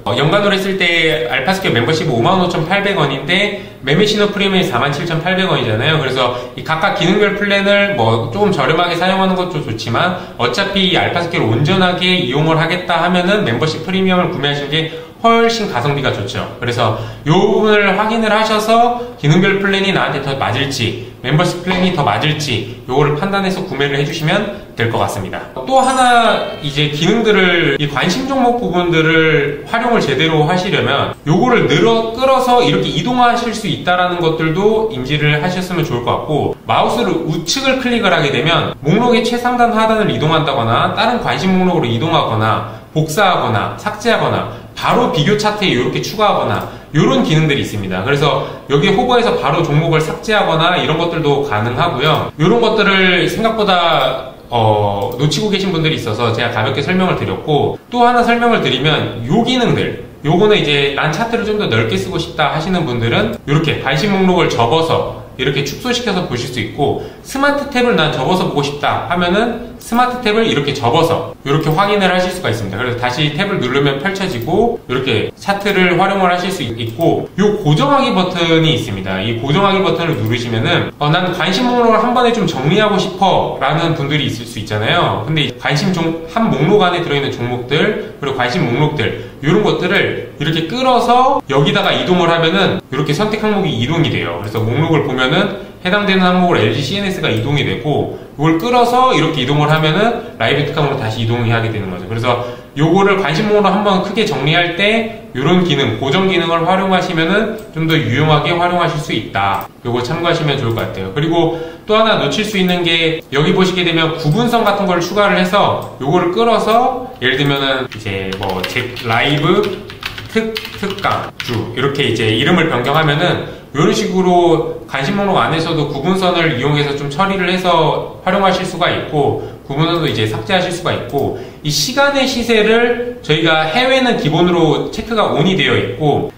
연간으로 했을 때 알파스퀘어 멤버십은 55,800원인데 매매 신호 프리미엄이 47,800원이잖아요. 그래서 이 각각 기능별 플랜을 조금 저렴하게 사용하는 것도 좋지만, 어차피 이 알파스퀘어를 온전하게 이용을 하겠다 하면은 멤버십 프리미엄을 구매하시는 게 훨씬 가성비가 좋죠. 그래서 이 부분을 확인을 하셔서 기능별 플랜이 나한테 더 맞을지, 멤버십 플랜이 더 맞을지 요거를 판단해서 구매를 해주시면 될 것 같습니다. 또 하나 이제 기능들을, 이 관심 종목 부분들을 활용을 제대로 하시려면 요거를 끌어서 이렇게 이동하실 수 있다라는 것들도 인지를 하셨으면 좋을 것 같고, 마우스를 우측을 클릭을 하게 되면 목록의 최상단 하단을 이동한다거나 다른 관심 목록으로 이동하거나 복사하거나 삭제하거나 바로 비교 차트에 이렇게 추가하거나 이런 기능들이 있습니다. 그래서 여기 호버에서 바로 종목을 삭제하거나 이런 것들도 가능하고요. 이런 것들을 생각보다 놓치고 계신 분들이 있어서 제가 가볍게 설명을 드렸고, 또 하나 설명을 드리면 요 기능들, 요거는 이제 난 차트를 좀 더 넓게 쓰고 싶다 하시는 분들은 이렇게 관심 목록을 접어서 이렇게 축소시켜서 보실 수 있고, 스마트 탭을 난 접어서 보고 싶다 하면은 스마트 탭을 이렇게 접어서 이렇게 확인을 하실 수가 있습니다. 그래서 다시 탭을 누르면 펼쳐지고 이렇게 차트를 활용을 하실 수 있고, 이 고정하기 버튼이 있습니다. 이 고정하기 버튼을 누르시면은 난 관심 목록을 한 번에 좀 정리하고 싶어 라는 분들이 있을 수 있잖아요. 근데 관심 한 목록 안에 들어있는 종목들, 그리고 관심 목록들, 이런 것들을 이렇게 끌어서 여기다가 이동을 하면은 이렇게 선택 항목이 이동이 돼요. 그래서 목록을 보면은 해당되는 항목을 LG CNS가 이동이 되고, 이걸 끌어서 이렇게 이동을 하면은 라이브 특강으로 다시 이동이 하게 되는 거죠. 그래서 요거를 관심 목록으로 한번 크게 정리할 때 이런 기능, 고정 기능을 활용하시면은 좀 더 유용하게 활용하실 수 있다. 요거 참고하시면 좋을 것 같아요. 그리고 또 하나 놓칠 수 있는 게, 여기 보시게 되면 구분선 같은 걸 추가를 해서 요거를 끌어서 예를 들면은 이제 뭐 라이브 특강 주 이렇게 이제 이름을 변경하면은 이런 식으로 관심 목록 안에서도 구분선을 이용해서 좀 처리를 해서 활용하실 수가 있고, 구분선도 이제 삭제하실 수가 있고, 이 시간의 시세를 저희가 해외는 기본으로 체크가 ON이 되어 있고,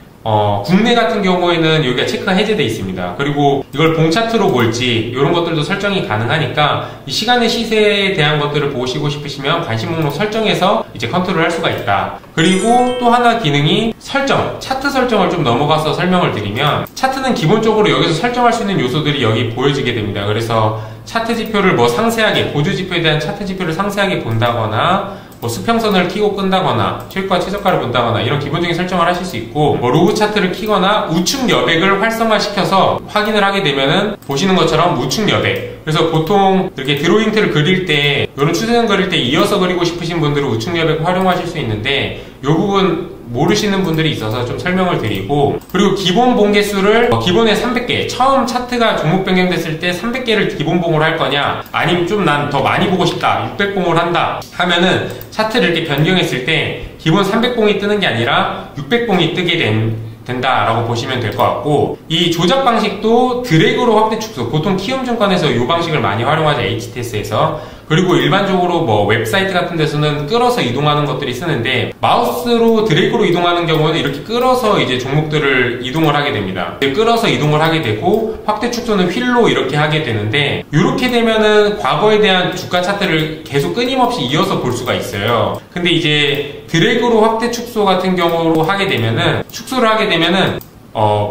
국내 같은 경우에는 여기가 체크가 해제되어 있습니다. 그리고 이걸 봉차트로 볼지 이런 것들도 설정이 가능하니까, 이 시간의 시세에 대한 것들을 보시고 싶으시면 관심 목록 설정에서 이제 컨트롤 할 수가 있다. 그리고 또 하나 기능이 설정, 차트 설정을 좀 넘어가서 설명을 드리면, 차트는 기본적으로 여기서 설정할 수 있는 요소들이 여기 보여지게 됩니다. 그래서 차트 지표를 뭐 상세하게, 보조 지표에 대한 차트 지표를 상세하게 본다거나, 뭐 수평선을 키고 끈다거나 최고가 최저가를 본다거나 이런 기본적인 설정을 하실 수 있고, 뭐 로그 차트를 키거나 우측 여백을 활성화시켜서 확인을 하게 되면은 보시는 것처럼 우측 여백, 그래서 보통 이렇게 드로잉 틀을 그릴 때, 이런 추세선 그릴 때 이어서 그리고 싶으신 분들은 우측 여백 활용하실 수 있는데, 이 부분 모르시는 분들이 있어서 좀 설명을 드리고, 그리고 기본 봉 개수를 기본에 300개, 처음 차트가 종목 변경됐을 때 300개를 기본 봉을 할 거냐, 아니면 좀 난 더 많이 보고 싶다, 600봉을 한다 하면은 차트를 이렇게 변경했을 때 기본 300봉이 뜨는 게 아니라 600봉이 뜨게 된다라고 보시면 될 것 같고, 이 조작 방식도 드래그로 확대 축소, 보통 키움증권에서 이 방식을 많이 활용하죠, HTS에서. 그리고 일반적으로 뭐 웹사이트 같은 데서는 끌어서 이동하는 것들이 쓰는데, 마우스로 드래그로 이동하는 경우는 이렇게 끌어서 이제 종목들을 이동을 하게 됩니다. 끌어서 이동을 하게 되고, 확대 축소는 휠로 이렇게 하게 되는데, 이렇게 되면은 과거에 대한 주가 차트를 계속 끊임없이 이어서 볼 수가 있어요. 근데 이제 드래그로 확대 축소 같은 경우로 하게 되면은, 축소를 하게 되면은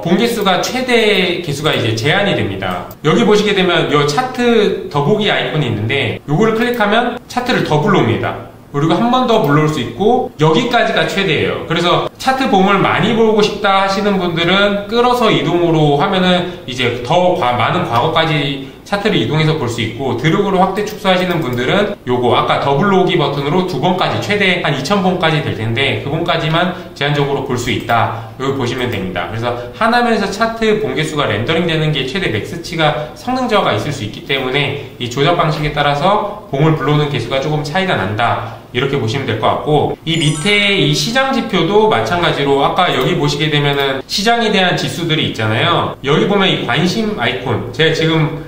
봉 개수가 최대 개수가 이제 제한이 됩니다. 여기 보시게 되면 이 차트 더보기 아이콘이 있는데, 요거를 클릭하면 차트를 더 불러옵니다. 그리고 한 번 더 불러올 수 있고, 여기까지가 최대예요. 그래서 차트 봉을 많이 보고 싶다 하시는 분들은 끌어서 이동으로 하면은 이제 더 많은 과거까지 차트를 이동해서 볼 수 있고, 드래그로 확대 축소하시는 분들은 요거 아까 더블 오기 버튼으로 2번까지, 최대 한 2000번까지 될 텐데 그 번까지만 제한적으로 볼 수 있다. 여기 보시면 됩니다. 그래서 하나면에서 차트 봉 개수가 렌더링 되는 게 최대 맥스치가 성능 저하가 있을 수 있기 때문에 이 조작 방식에 따라서 봉을 불러오는 개수가 조금 차이가 난다, 이렇게 보시면 될 것 같고, 이 밑에 이 시장 지표도 마찬가지로 아까 여기 보시게 되면은 시장에 대한 지수들이 있잖아요. 여기 보면 이 관심 아이콘, 제가 지금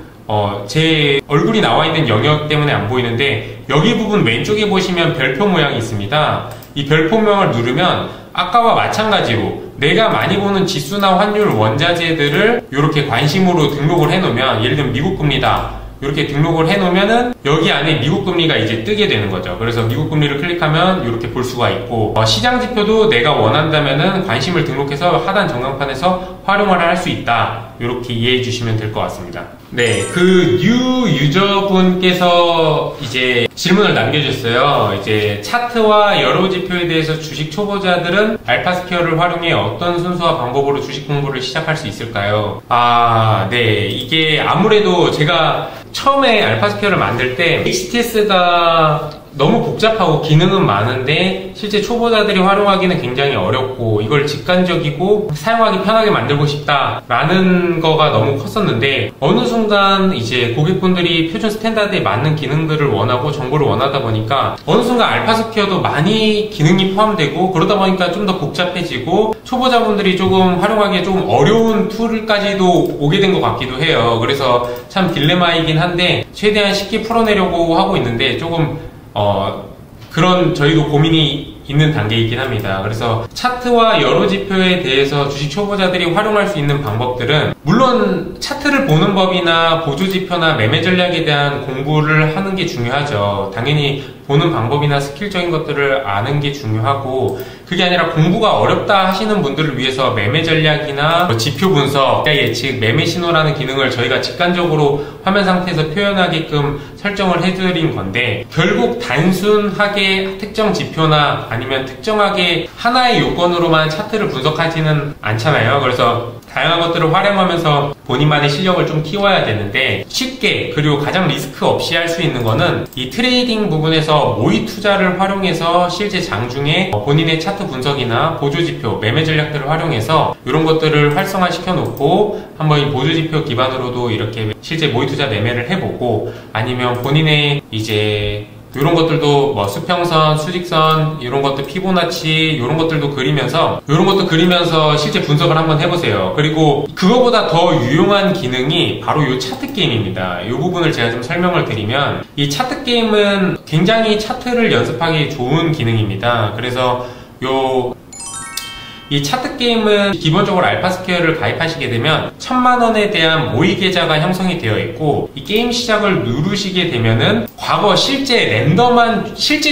제 얼굴이 나와 있는 영역 때문에 안 보이는데, 여기 부분 왼쪽에 보시면 별표 모양이 있습니다. 이 별표 모양을 누르면 아까와 마찬가지로 내가 많이 보는 지수나 환율 원자재들을 이렇게 관심으로 등록을 해 놓으면, 예를 들면 미국 금리다, 이렇게 등록을 해 놓으면은 여기 안에 미국 금리가 이제 뜨게 되는 거죠. 그래서 미국 금리를 클릭하면 이렇게 볼 수가 있고, 시장 지표도 내가 원한다면은 관심을 등록해서 하단 전광판에서 활용을 할 수 있다, 이렇게 이해해 주시면 될 것 같습니다. 네, 그 뉴 유저분께서 이제 질문을 남겨주셨어요. 이제 차트와 여러 지표에 대해서 주식 초보자들은 알파스퀘어를 활용해 어떤 순서와 방법으로 주식 공부를 시작할 수 있을까요? 네, 이게 아무래도 제가 처음에 알파스퀘어를 만들 때 HTS가 너무 복잡하고 기능은 많은데 실제 초보자들이 활용하기는 굉장히 어렵고, 이걸 직관적이고 사용하기 편하게 만들고 싶다라는 거가 너무 컸었는데, 어느 순간 이제 고객분들이 표준 스탠다드에 맞는 기능들을 원하고 정보를 원하다 보니까 어느 순간 알파스퀘어도 많이 기능이 포함되고, 그러다 보니까 좀 더 복잡해지고 초보자분들이 조금 활용하기에 조금 어려운 툴까지도 오게 된 것 같기도 해요. 그래서 참 딜레마이긴 한데 최대한 쉽게 풀어내려고 하고 있는데, 조금 그런 저희도 고민이 있는 단계이긴 합니다. 그래서 차트와 여러 지표에 대해서 주식 초보자들이 활용할 수 있는 방법들은, 물론 차트를 보는 법이나 보조 지표나 매매 전략에 대한 공부를 하는 게 중요하죠. 당연히 보는 방법이나 스킬적인 것들을 아는 게 중요하고, 그게 아니라 공부가 어렵다 하시는 분들을 위해서 매매 전략이나 지표 분석, 예측, 매매 신호라는 기능을 저희가 직관적으로 화면 상태에서 표현하게끔 설정을 해드린 건데, 결국 단순하게 특정 지표나 아니면 특정하게 하나의 요건으로만 차트를 분석하지는 않잖아요. 그래서 다양한 것들을 활용하면서 본인만의 실력을 좀 키워야 되는데, 쉽게 그리고 가장 리스크 없이 할 수 있는 거는 이 트레이딩 부분에서 모의 투자를 활용해서 실제 장중에 본인의 차트 분석이나 보조지표, 매매 전략들을 활용해서 이런 것들을 활성화시켜 놓고 한번 이 보조지표 기반으로도 이렇게 실제 모의 투자 매매를 해보고, 아니면 본인의 이제 이런 것들도 뭐 수평선, 수직선, 이런 것들 피보나치 이런 것들도 그리면서 실제 분석을 한번 해보세요. 그리고 그거보다 더 유용한 기능이 바로 이 차트 게임입니다. 이 부분을 제가 좀 설명을 드리면, 이 차트 게임은 굉장히 차트를 연습하기 좋은 기능입니다. 그래서 이 차트 게임은 기본적으로 알파스퀘어를 가입하시게 되면 1000만원에 대한 모의 계좌가 형성이 되어 있고, 이 게임 시작을 누르시게 되면은 과거 실제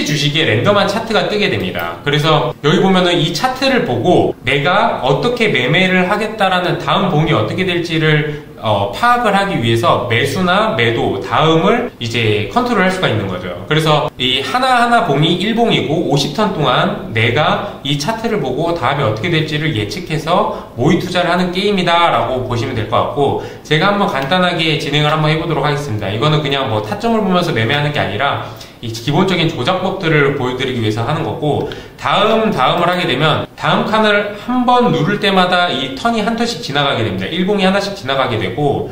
주식의 랜덤한 차트가 뜨게 됩니다. 그래서 여기 보면은 이 차트를 보고 내가 어떻게 매매를 하겠다라는 다음 봉이 어떻게 될지를 파악을 하기 위해서 매수나 매도, 다음을 이제 컨트롤 할 수가 있는 거죠. 그래서 이 하나하나 봉이 1봉이고 50턴 동안 내가 이 차트를 보고 다음에 어떻게 될지를 예측해서 모의 투자를 하는 게임이다 라고 보시면 될 것 같고, 제가 한번 간단하게 진행을 한번 해보도록 하겠습니다. 이거는 그냥 뭐 타점을 보면서 매매하는 게 아니라 이 기본적인 조작법들을 보여드리기 위해서 하는 거고, 다음을 하게 되면 다음 칸을 한 번 누를 때마다 이 턴이 한 턴씩 지나가게 됩니다. 1봉이 하나씩 지나가게 되고,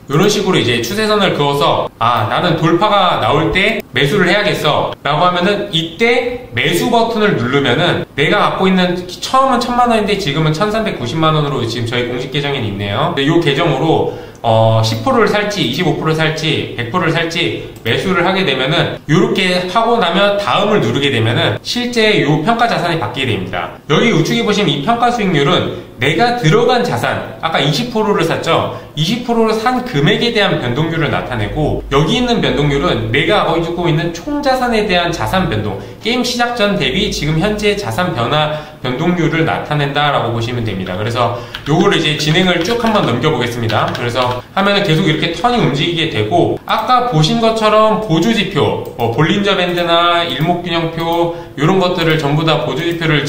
이런 식으로 이제 추세선을 그어서 나는 돌파가 나올 때 매수를 해야겠어 라고 하면은, 이때 매수 버튼을 누르면은 내가 갖고 있는, 처음은 1000만원인데 지금은 1390만원으로 지금 저희 공식 계정에 있네요. 이 계정으로 10%를 살지 25%를 살지 100%를 살지 매수를 하게 되면은, 이렇게 하고 나면 다음을 누르게 되면은 실제 이 평가 자산이 바뀌게 됩니다. 여기 우측에 보시면 이 평가 수익률은 내가 들어간 자산, 아까 20%를 샀죠? 20%를 산 금액에 대한 변동률을 나타내고, 여기 있는 변동률은 내가 가지고 있는 총 자산에 대한 자산 변동, 게임 시작 전 대비 지금 현재 자산 변화 변동률을 나타낸다라고 보시면 됩니다. 그래서 요거를 이제 진행을 쭉 한번 넘겨보겠습니다. 그래서 하면은 계속 이렇게 턴이 움직이게 되고, 아까 보신 것처럼 보조지표, 볼린저 밴드나 일목균형표 이런 것들을 전부 다 보조지표를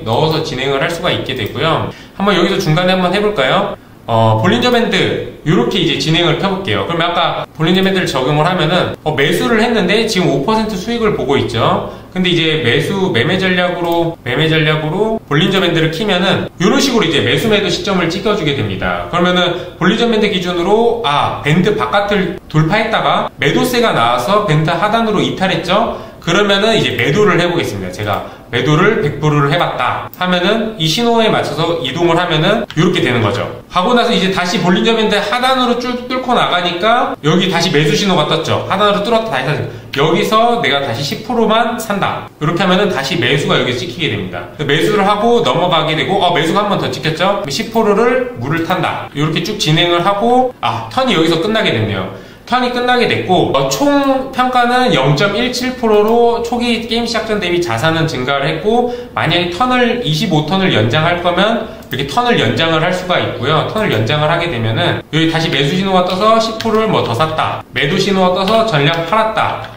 넣어서 진행을 할 수가 있게 되고요. 한번 여기서 중간에 한번 해볼까요? 볼린저 밴드 이렇게 이제 진행을 펴볼게요. 그러면 아까 볼린저 밴드를 적용을 하면은 매수를 했는데 지금 5% 수익을 보고 있죠. 근데 이제 매매 전략으로 볼린저 밴드를 키면은 이런 식으로 이제 매수 매도 시점을 찍어주게 됩니다. 그러면은 볼린저 밴드 기준으로 밴드 바깥을 돌파했다가 매도세가 나와서 밴드 하단으로 이탈했죠. 그러면은 이제 매도를 해보겠습니다. 제가 매도를 100%를 해봤다 하면은 이 신호에 맞춰서 이동을 하면은 이렇게 되는 거죠. 하고 나서 이제 다시 볼린저 밴드 하단으로 쭉 뚫고 나가니까 여기 다시 매수 신호가 떴죠. 하단으로 뚫었다 다시 사죠. 여기서 내가 다시 10%만 산다. 이렇게 하면은 다시 매수가 여기서 찍히게 됩니다. 매수를 하고 넘어가게 되고, 매수가 한 번 더 찍혔죠. 10%를 물을 탄다. 이렇게 쭉 진행을 하고, 턴이 여기서 끝나게 됐네요. 턴이 끝나게 됐고, 총 평가는 0.17%로 초기 게임 시작 전 대비 자산은 증가를 했고, 만약에 25턴을 연장할 거면 이렇게 턴을 연장을 할 수가 있고요. 턴을 연장을 하게 되면은 여기 다시 매수 신호가 떠서 10%를 더 샀다. 매도 신호가 떠서 전량 팔았다.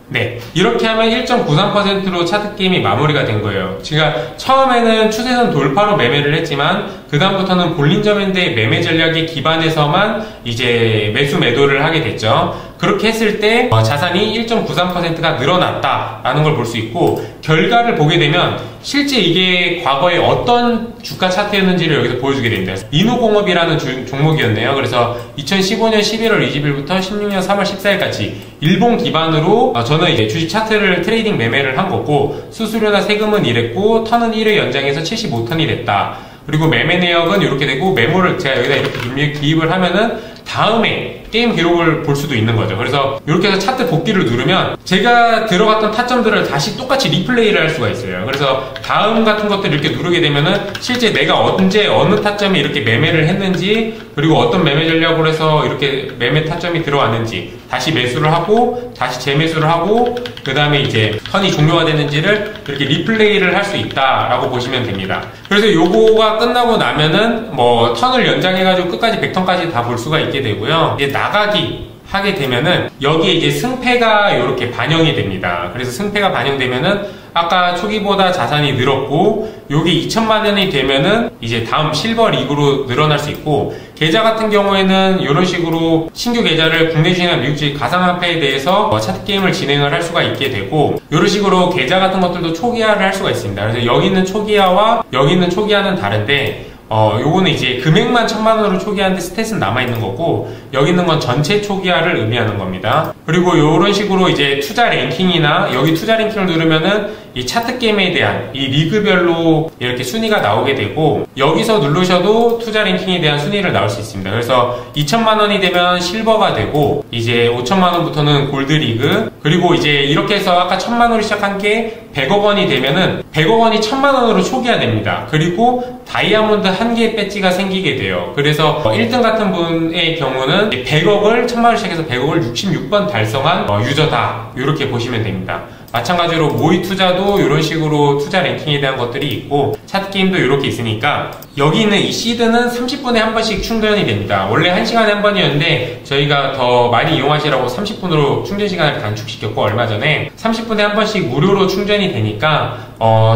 네, 이렇게 하면 1.93%로 차트 게임이 마무리가 된 거예요. 제가 처음에는 추세선 돌파로 매매를 했지만 그 다음부터는 볼린저 밴드의 매매 전략에 기반해서만 이제 매수 매도를 하게 됐죠. 그렇게 했을 때 자산이 1.93%가 늘어났다라는 걸 볼 수 있고, 결과를 보게 되면 실제 이게 과거에 어떤 주가 차트였는지를 여기서 보여주게 됩니다. 민우공업이라는 종목이었네요. 그래서 2015년 11월 20일부터 16년 3월 14일까지 일본 기반으로 저는 이제 주식 차트를 트레이딩 매매를 한 거고, 수수료나 세금은 이랬고, 턴은 1회 연장해서 75턴이 됐다. 그리고 매매 내역은 이렇게 되고, 매물을 제가 여기다 이렇게 기입을 하면은 다음에 게임 기록을 볼 수도 있는 거죠. 그래서 이렇게 해서 차트 복귀를 누르면 제가 들어갔던 타점들을 다시 똑같이 리플레이를 할 수가 있어요. 그래서 다음 같은 것들을 이렇게 누르게 되면은 실제 내가 언제 어느 타점에 이렇게 매매를 했는지, 그리고 어떤 매매 전략으로 해서 이렇게 매매 타점이 들어왔는지, 다시 매수를 하고 다시 재매수를 하고 그 다음에 이제 턴이 종료가 됐는지를 이렇게 리플레이를 할 수 있다라고 보시면 됩니다. 그래서 요거가 끝나고 나면은 뭐 턴을 연장해가지고 끝까지 100턴까지 다 볼 수가 있게 되고요. 이제 나가기 하게 되면은 여기에 이제 승패가 이렇게 반영이 됩니다. 그래서 승패가 반영되면은 아까 초기보다 자산이 늘었고 여기 2천만 원이 되면은 이제 다음 실버 리그로 늘어날 수 있고, 계좌 같은 경우에는 이런 식으로 신규 계좌를 국내 주식이나 미국 주식 가상화폐에 대해서 차트 게임을 진행을 할 수가 있게 되고, 이런 식으로 계좌 같은 것들도 초기화를 할 수가 있습니다. 그래서 여기 있는 초기화와 여기 있는 초기화는 다른데 요거는 이제 금액만 1,000만 원으로 초기화하는데 스탯은 남아있는 거고, 여기 있는 건 전체 초기화를 의미하는 겁니다. 그리고 요런 식으로 이제 투자 랭킹이나 여기 투자 랭킹을 누르면은 이 차트 게임에 대한 이 리그별로 이렇게 순위가 나오게 되고, 여기서 누르셔도 투자 랭킹에 대한 순위를 나올 수 있습니다. 그래서 2,000만 원이 되면 실버가 되고, 이제 5,000만 원부터는 골드 리그, 그리고 이제 이렇게 해서 아까 1,000만 원으로 시작한 게 100억 원이 되면은 100억 원이 1,000만 원으로 초기화됩니다. 그리고 다이아몬드 한 개의 배지가 생기게 돼요. 그래서 1등 같은 분의 경우는 100억을 1,000만 원 시작해서 100억을 66번 달성한 유저다, 이렇게 보시면 됩니다. 마찬가지로 모의 투자도 이런 식으로 투자 랭킹에 대한 것들이 있고, 차트 게임도 이렇게 있으니까 여기 있는 이 시드는 30분에 한 번씩 충전이 됩니다. 원래 1시간에 한 번이었는데 저희가 더 많이 이용하시라고 30분으로 충전 시간을 단축시켰고, 얼마 전에 30분에 한 번씩 무료로 충전이 되니까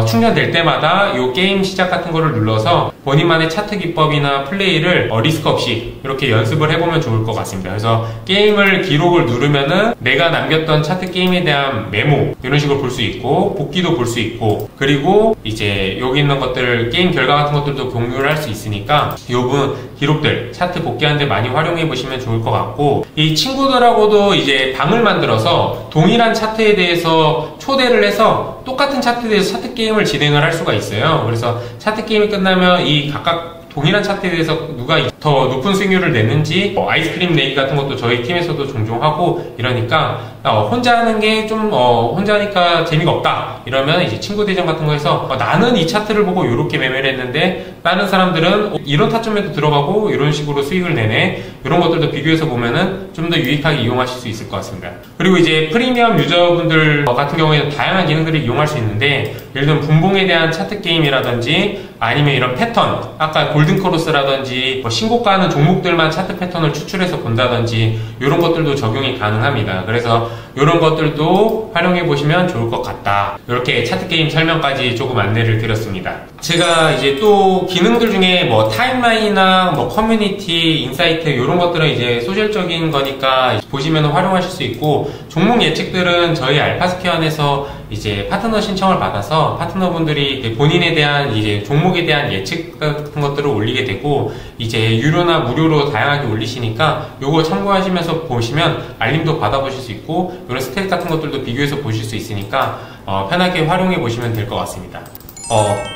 충전될 때마다 이 게임 시작 같은 거를 눌러서 본인만의 차트 기법이나 플레이를 리스크 없이 이렇게 연습을 해보면 좋을 것 같습니다. 그래서 게임을 기록을 누르면은 내가 남겼던 차트 게임에 대한 메모 이런 식으로 볼 수 있고, 복귀도 볼 수 있고, 그리고 이제 여기 있는 것들 게임 결과 같은 것들도 공유를 할 수 있으니까 이 부분 기록들 차트 복귀하는데 많이 활용해 보시면 좋을 것 같고, 이 친구들하고도 이제 방을 만들어서 동일한 차트에 대해서 초대를 해서 똑같은 차트에 대해서 차트 게임을 진행을 할 수가 있어요. 그래서 차트 게임이 끝나면 이 각각 동일한 차트에 대해서 누가 더 높은 수익률을 냈는지 아이스크림 내기 같은 것도 저희 팀에서도 종종 하고 이러니까 혼자 하는 게 좀 혼자 하니까 재미가 없다 이러면 이제 친구 대전 같은 거에서 나는 이 차트를 보고 이렇게 매매를 했는데 다른 사람들은 이런 타점에도 들어가고 이런 식으로 수익을 내네, 이런 것들도 비교해서 보면은 좀 더 유익하게 이용하실 수 있을 것 같습니다. 그리고 이제 프리미엄 유저분들 같은 경우에는 다양한 기능들을 이용할 수 있는데, 예를 들면 분봉에 대한 차트 게임이라든지 아니면 이런 패턴, 아까 골든크로스라든지 신고가하는 종목들만 차트 패턴을 추출해서 본다든지 이런 것들도 적용이 가능합니다. 그래서 이런 것들도 활용해 보시면 좋을 것 같다, 이렇게 차트 게임 설명까지 조금 안내를 드렸습니다. 제가 이제 또 기능들 중에 뭐 타임라인이나 뭐 커뮤니티, 인사이트 이런 것들은 이제 소셜적인 거니까 보시면 활용하실 수 있고, 종목 예측들은 저희 알파스퀘어 안에서 이제 파트너 신청을 받아서 파트너분들이 본인에 대한 이제 종목에 대한 예측 같은 것들을 올리게 되고, 이제 유료나 무료로 다양하게 올리시니까 요거 참고하시면서 보시면 알림도 받아보실 수 있고, 이런 스탯 같은 것들도 비교해서 보실 수 있으니까 편하게 활용해 보시면 될 것 같습니다.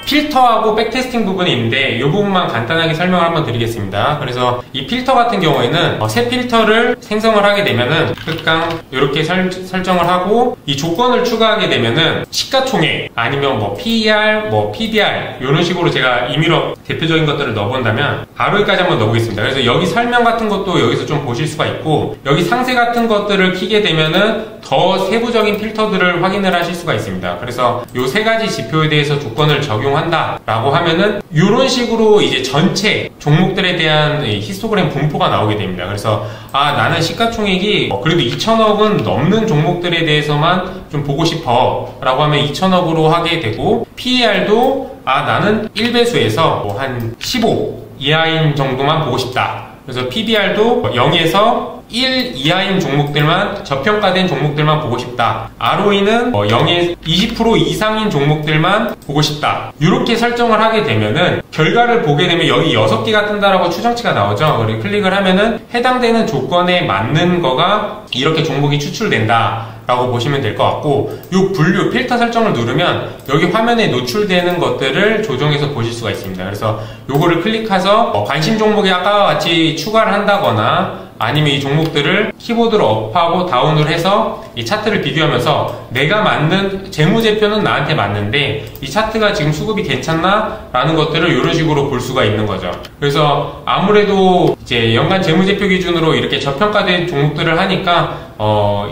필터하고 백테스팅 부분이 있는데 이 부분만 간단하게 설명을 한번 드리겠습니다. 그래서 이 필터 같은 경우에는 새 필터를 생성을 하게 되면은 극강 이렇게 설정을 하고, 이 조건을 추가하게 되면은 시가총액 아니면 뭐 PER, 뭐 PBR 이런 식으로 제가 임의로 대표적인 것들을 넣어본다면 바로 여기까지 한번 넣어보겠습니다. 그래서 여기 설명 같은 것도 여기서 좀 보실 수가 있고, 여기 상세 같은 것들을 키게 되면은 더 세부적인 필터들을 확인을 하실 수가 있습니다. 그래서 이 세 가지 지표에 대해서 조건을 적용한다 라고 하면은 이런 식으로 이제 전체 종목들에 대한 히스토그램 분포가 나오게 됩니다. 그래서 나는 시가총액이 그래도 2천억은 넘는 종목들에 대해서만 좀 보고 싶어 라고 하면 2천억으로 하게 되고, PER도 나는 1배수에서 뭐 한 15 이하인 정도만 보고 싶다, 그래서 PBR도 0에서 1 이하인 종목들만, 저평가된 종목들만 보고 싶다. ROE는 0에 20% 이상인 종목들만 보고 싶다. 이렇게 설정을 하게 되면은 결과를 보게 되면 여기 6개가 뜬다라고 추정치가 나오죠. 그리고 클릭을 하면은 해당되는 조건에 맞는 거가 이렇게 종목이 추출된다 라고 보시면 될 것 같고, 이 분류 필터 설정을 누르면 여기 화면에 노출되는 것들을 조정해서 보실 수가 있습니다. 그래서 요거를 클릭해서 관심 종목에 아까와 같이 추가를 한다거나 아니면 이 종목들을 키보드로 업하고 다운을 해서 이 차트를 비교하면서 내가 만든 재무제표는 나한테 맞는데 이 차트가 지금 수급이 괜찮나? 라는 것들을 이런 식으로 볼 수가 있는 거죠. 그래서 아무래도 이제 연간 재무제표 기준으로 이렇게 저평가된 종목들을 하니까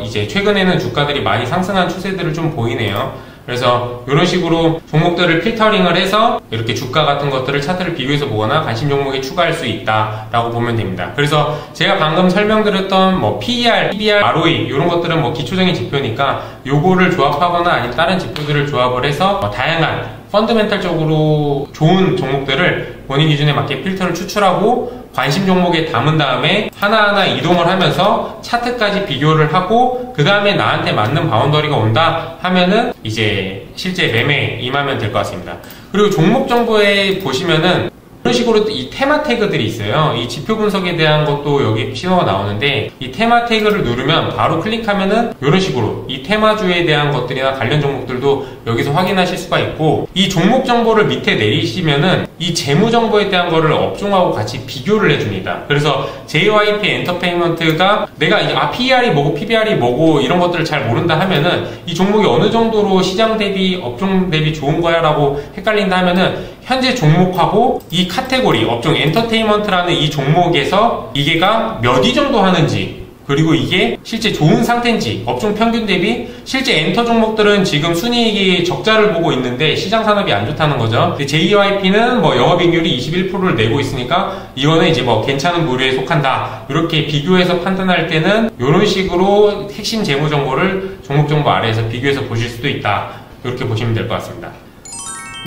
이제 최근에는 주가들이 많이 상승한 추세들을 좀 보이네요. 그래서 이런 식으로 종목들을 필터링을 해서 이렇게 주가 같은 것들을 차트를 비교해서 보거나 관심 종목에 추가할 수 있다라고 보면 됩니다. 그래서 제가 방금 설명드렸던 뭐 PER, PBR, ROE 이런 것들은 뭐 기초적인 지표니까 요거를 조합하거나 아니면 다른 지표들을 조합을 해서 다양한 펀더멘탈적으로 좋은 종목들을 본인 기준에 맞게 필터를 추출하고 관심 종목에 담은 다음에 하나하나 이동을 하면서 차트까지 비교를 하고 그 다음에 나한테 맞는 바운더리가 온다 하면은 이제 실제 매매에 임하면 될 것 같습니다. 그리고 종목 정보에 보시면은 이런 식으로 이 테마 태그들이 있어요. 이 지표 분석에 대한 것도 여기 신호가 나오는데 이 테마 태그를 누르면 바로 클릭하면은 이런 식으로 이 테마주에 대한 것들이나 관련 종목들도 여기서 확인하실 수가 있고 이 종목 정보를 밑에 내리시면은 이 재무 정보에 대한 거를 업종하고 같이 비교를 해줍니다. 그래서 JYP 엔터테인먼트가 내가 PER이 뭐고 PBR이 뭐고 이런 것들을 잘 모른다 하면은 이 종목이 어느 정도로 시장 대비 업종 대비 좋은 거야 라고 헷갈린다 하면은 현재 종목하고 이 카테고리 업종 엔터테인먼트라는 이 종목에서 이게가 몇 위 정도 하는지 그리고 이게 실제 좋은 상태인지 업종 평균 대비 실제 엔터 종목들은 지금 순이익이 적자를 보고 있는데 시장 산업이 안 좋다는 거죠. JYP는 뭐 영업이익률이 21%를 내고 있으니까 이거는 이제 뭐 괜찮은 부류에 속한다. 이렇게 비교해서 판단할 때는 이런 식으로 핵심 재무 정보를 종목 정보 아래에서 비교해서 보실 수도 있다. 이렇게 보시면 될 것 같습니다.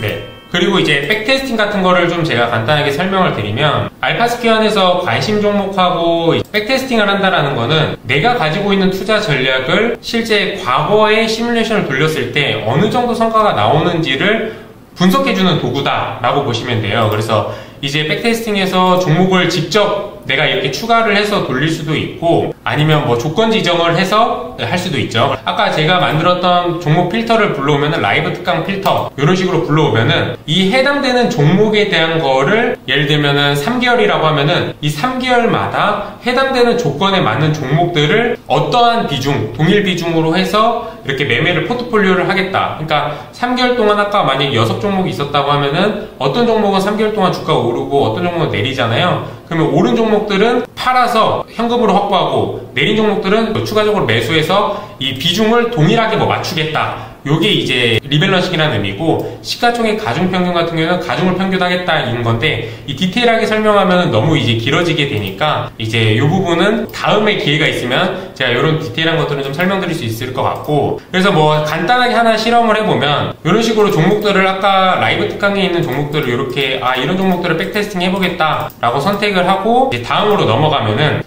네. 그리고 이제 백테스팅 같은 거를 좀 제가 간단하게 설명을 드리면 알파스퀘어 안에서 관심 종목하고 백테스팅을 한다라는 거는 내가 가지고 있는 투자 전략을 실제 과거의 시뮬레이션을 돌렸을 때 어느 정도 성과가 나오는지를 분석해주는 도구다라고 보시면 돼요. 그래서 이제 백테스팅에서 종목을 직접 내가 이렇게 추가를 해서 돌릴 수도 있고 아니면 뭐 조건 지정을 해서 할 수도 있죠. 아까 제가 만들었던 종목 필터를 불러오면은 라이브 특강 필터 이런 식으로 불러오면은 이 해당되는 종목에 대한 거를 예를 들면은 3개월이라고 하면은 이 3개월마다 해당되는 조건에 맞는 종목들을 어떠한 비중, 동일 비중으로 해서 이렇게 매매를 포트폴리오를 하겠다. 그러니까 3개월 동안 아까 만약에 6종목이 있었다고 하면은 어떤 종목은 3개월 동안 주가가 오르고 어떤 종목은 내리잖아요. 그러면 오른 종목들은 팔아서 현금으로 확보하고 내린 종목들은 추가적으로 매수해서 이 비중을 동일하게 뭐 맞추겠다. 요게 이제 리밸런싱이라는 의미고 시가총액 가중평균 같은 경우는 가중을 평균하겠다인 건데 이 디테일하게 설명하면 너무 이제 길어지게 되니까 이제 요 부분은 다음에 기회가 있으면 제가 이런 디테일한 것들은 좀 설명드릴 수 있을 것 같고 그래서 뭐 간단하게 하나 실험을 해보면 이런 식으로 종목들을 아까 라이브 특강에 있는 종목들을 이렇게 이런 종목들을 백테스팅 해보겠다 라고 선택을 하고 이제 다음으로 넘어가면은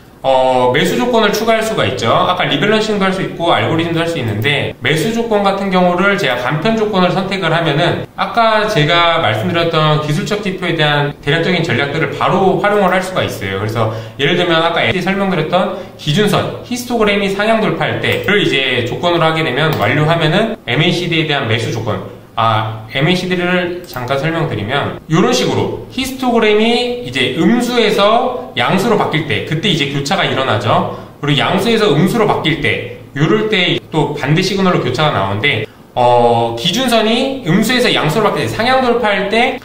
매수 조건을 추가할 수가 있죠. 아까 리밸런싱도 할 수 있고 알고리즘도 할 수 있는데 매수 조건 같은 경우를 제가 간편 조건을 선택을 하면은 아까 제가 말씀드렸던 기술적 지표에 대한 대략적인 전략들을 바로 활용을 할 수가 있어요. 그래서 예를 들면 아까 설명드렸던 기준선 히스토그램이 상향 돌파할 때를 이제 조건으로 하게 되면 완료하면은 MACD에 대한 매수 조건 MACD를 잠깐 설명드리면 이런 식으로 히스토그램이 이제 음수에서 양수로 바뀔 때 그때 이제 교차가 일어나죠. 그리고 양수에서 음수로 바뀔 때 이럴 때 또 반대 시그널로 교차가 나오는데 기준선이 음수에서 양수로 바뀔 때 상향 돌파할 때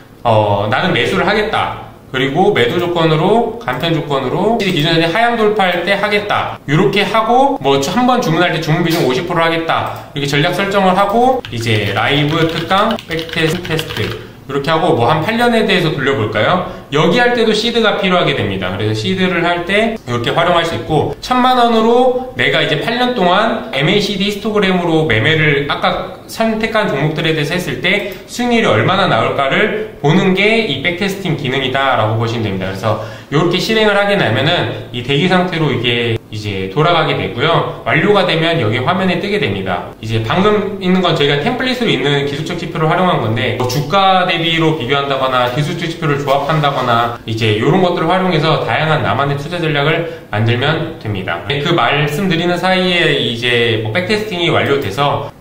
나는 매수를 하겠다. 그리고 매도 조건으로 간편 조건으로 기준선이 하향 돌파할 때 하겠다 이렇게 하고 뭐 한 번 주문할 때 주문 비중 50% 하겠다 이렇게 전략 설정을 하고 이제 라이브 특강 백테스트 이렇게 하고 뭐 한 8년에 대해서 돌려볼까요? 여기 할 때도 시드가 필요하게 됩니다. 그래서 시드를 할 때 이렇게 활용할 수 있고 1000만원으로 내가 이제 8년 동안 MACD 히스토그램으로 매매를 아까 선택한 종목들에 대해서 했을 때 수익률이 얼마나 나올까를 보는 게 이 백테스팅 기능이다 라고 보시면 됩니다. 그래서 이렇게 실행을 하게 되면은 이 대기 상태로 이게 이제 돌아가게 되고요. 완료가 되면 여기 화면에 뜨게 됩니다. 이제 방금 있는 건 저희가 템플릿으로 있는 기술적 지표를 활용한 건데 뭐 주가 대비로 비교한다거나 기술적 지표를 조합한다거나 이제 이런 것들을 활용해서 다양한 나만의 투자 전략을 만들면 됩니다. 그 말씀드리는 사이에 이제 뭐 백테스팅이 완료돼서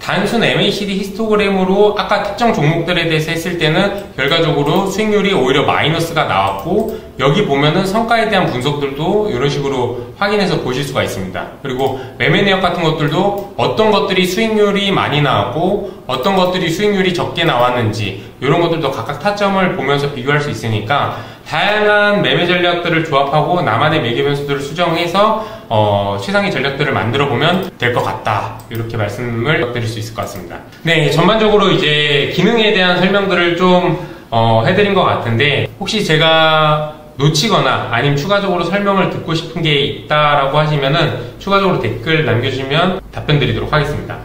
단순 MACD 히스토그램으로 아까 특정 종목들에 대해서 했을 때는 결과적으로 수익률이 오히려 마이너스가 나왔고 여기 보면은 성과에 대한 분석들도 이런 식으로 확인해서 보실 수가 있습니다. 그리고 매매 내역 같은 것들도 어떤 것들이 수익률이 많이 나왔고 어떤 것들이 수익률이 적게 나왔는지 이런 것들도 각각 타점을 보면서 비교할 수 있으니까 다양한 매매 전략들을 조합하고 나만의 매개 변수들을 수정해서 최상의 전략들을 만들어 보면 될 것 같다, 이렇게 말씀을 드릴 수 있을 것 같습니다. 네, 전반적으로 이제 기능에 대한 설명들을 좀 해드린 것 같은데, 혹시 제가 놓치거나 아니면 추가적으로 설명을 듣고 싶은 게 있다라고 하시면은 추가적으로 댓글 남겨주시면 답변 드리도록 하겠습니다.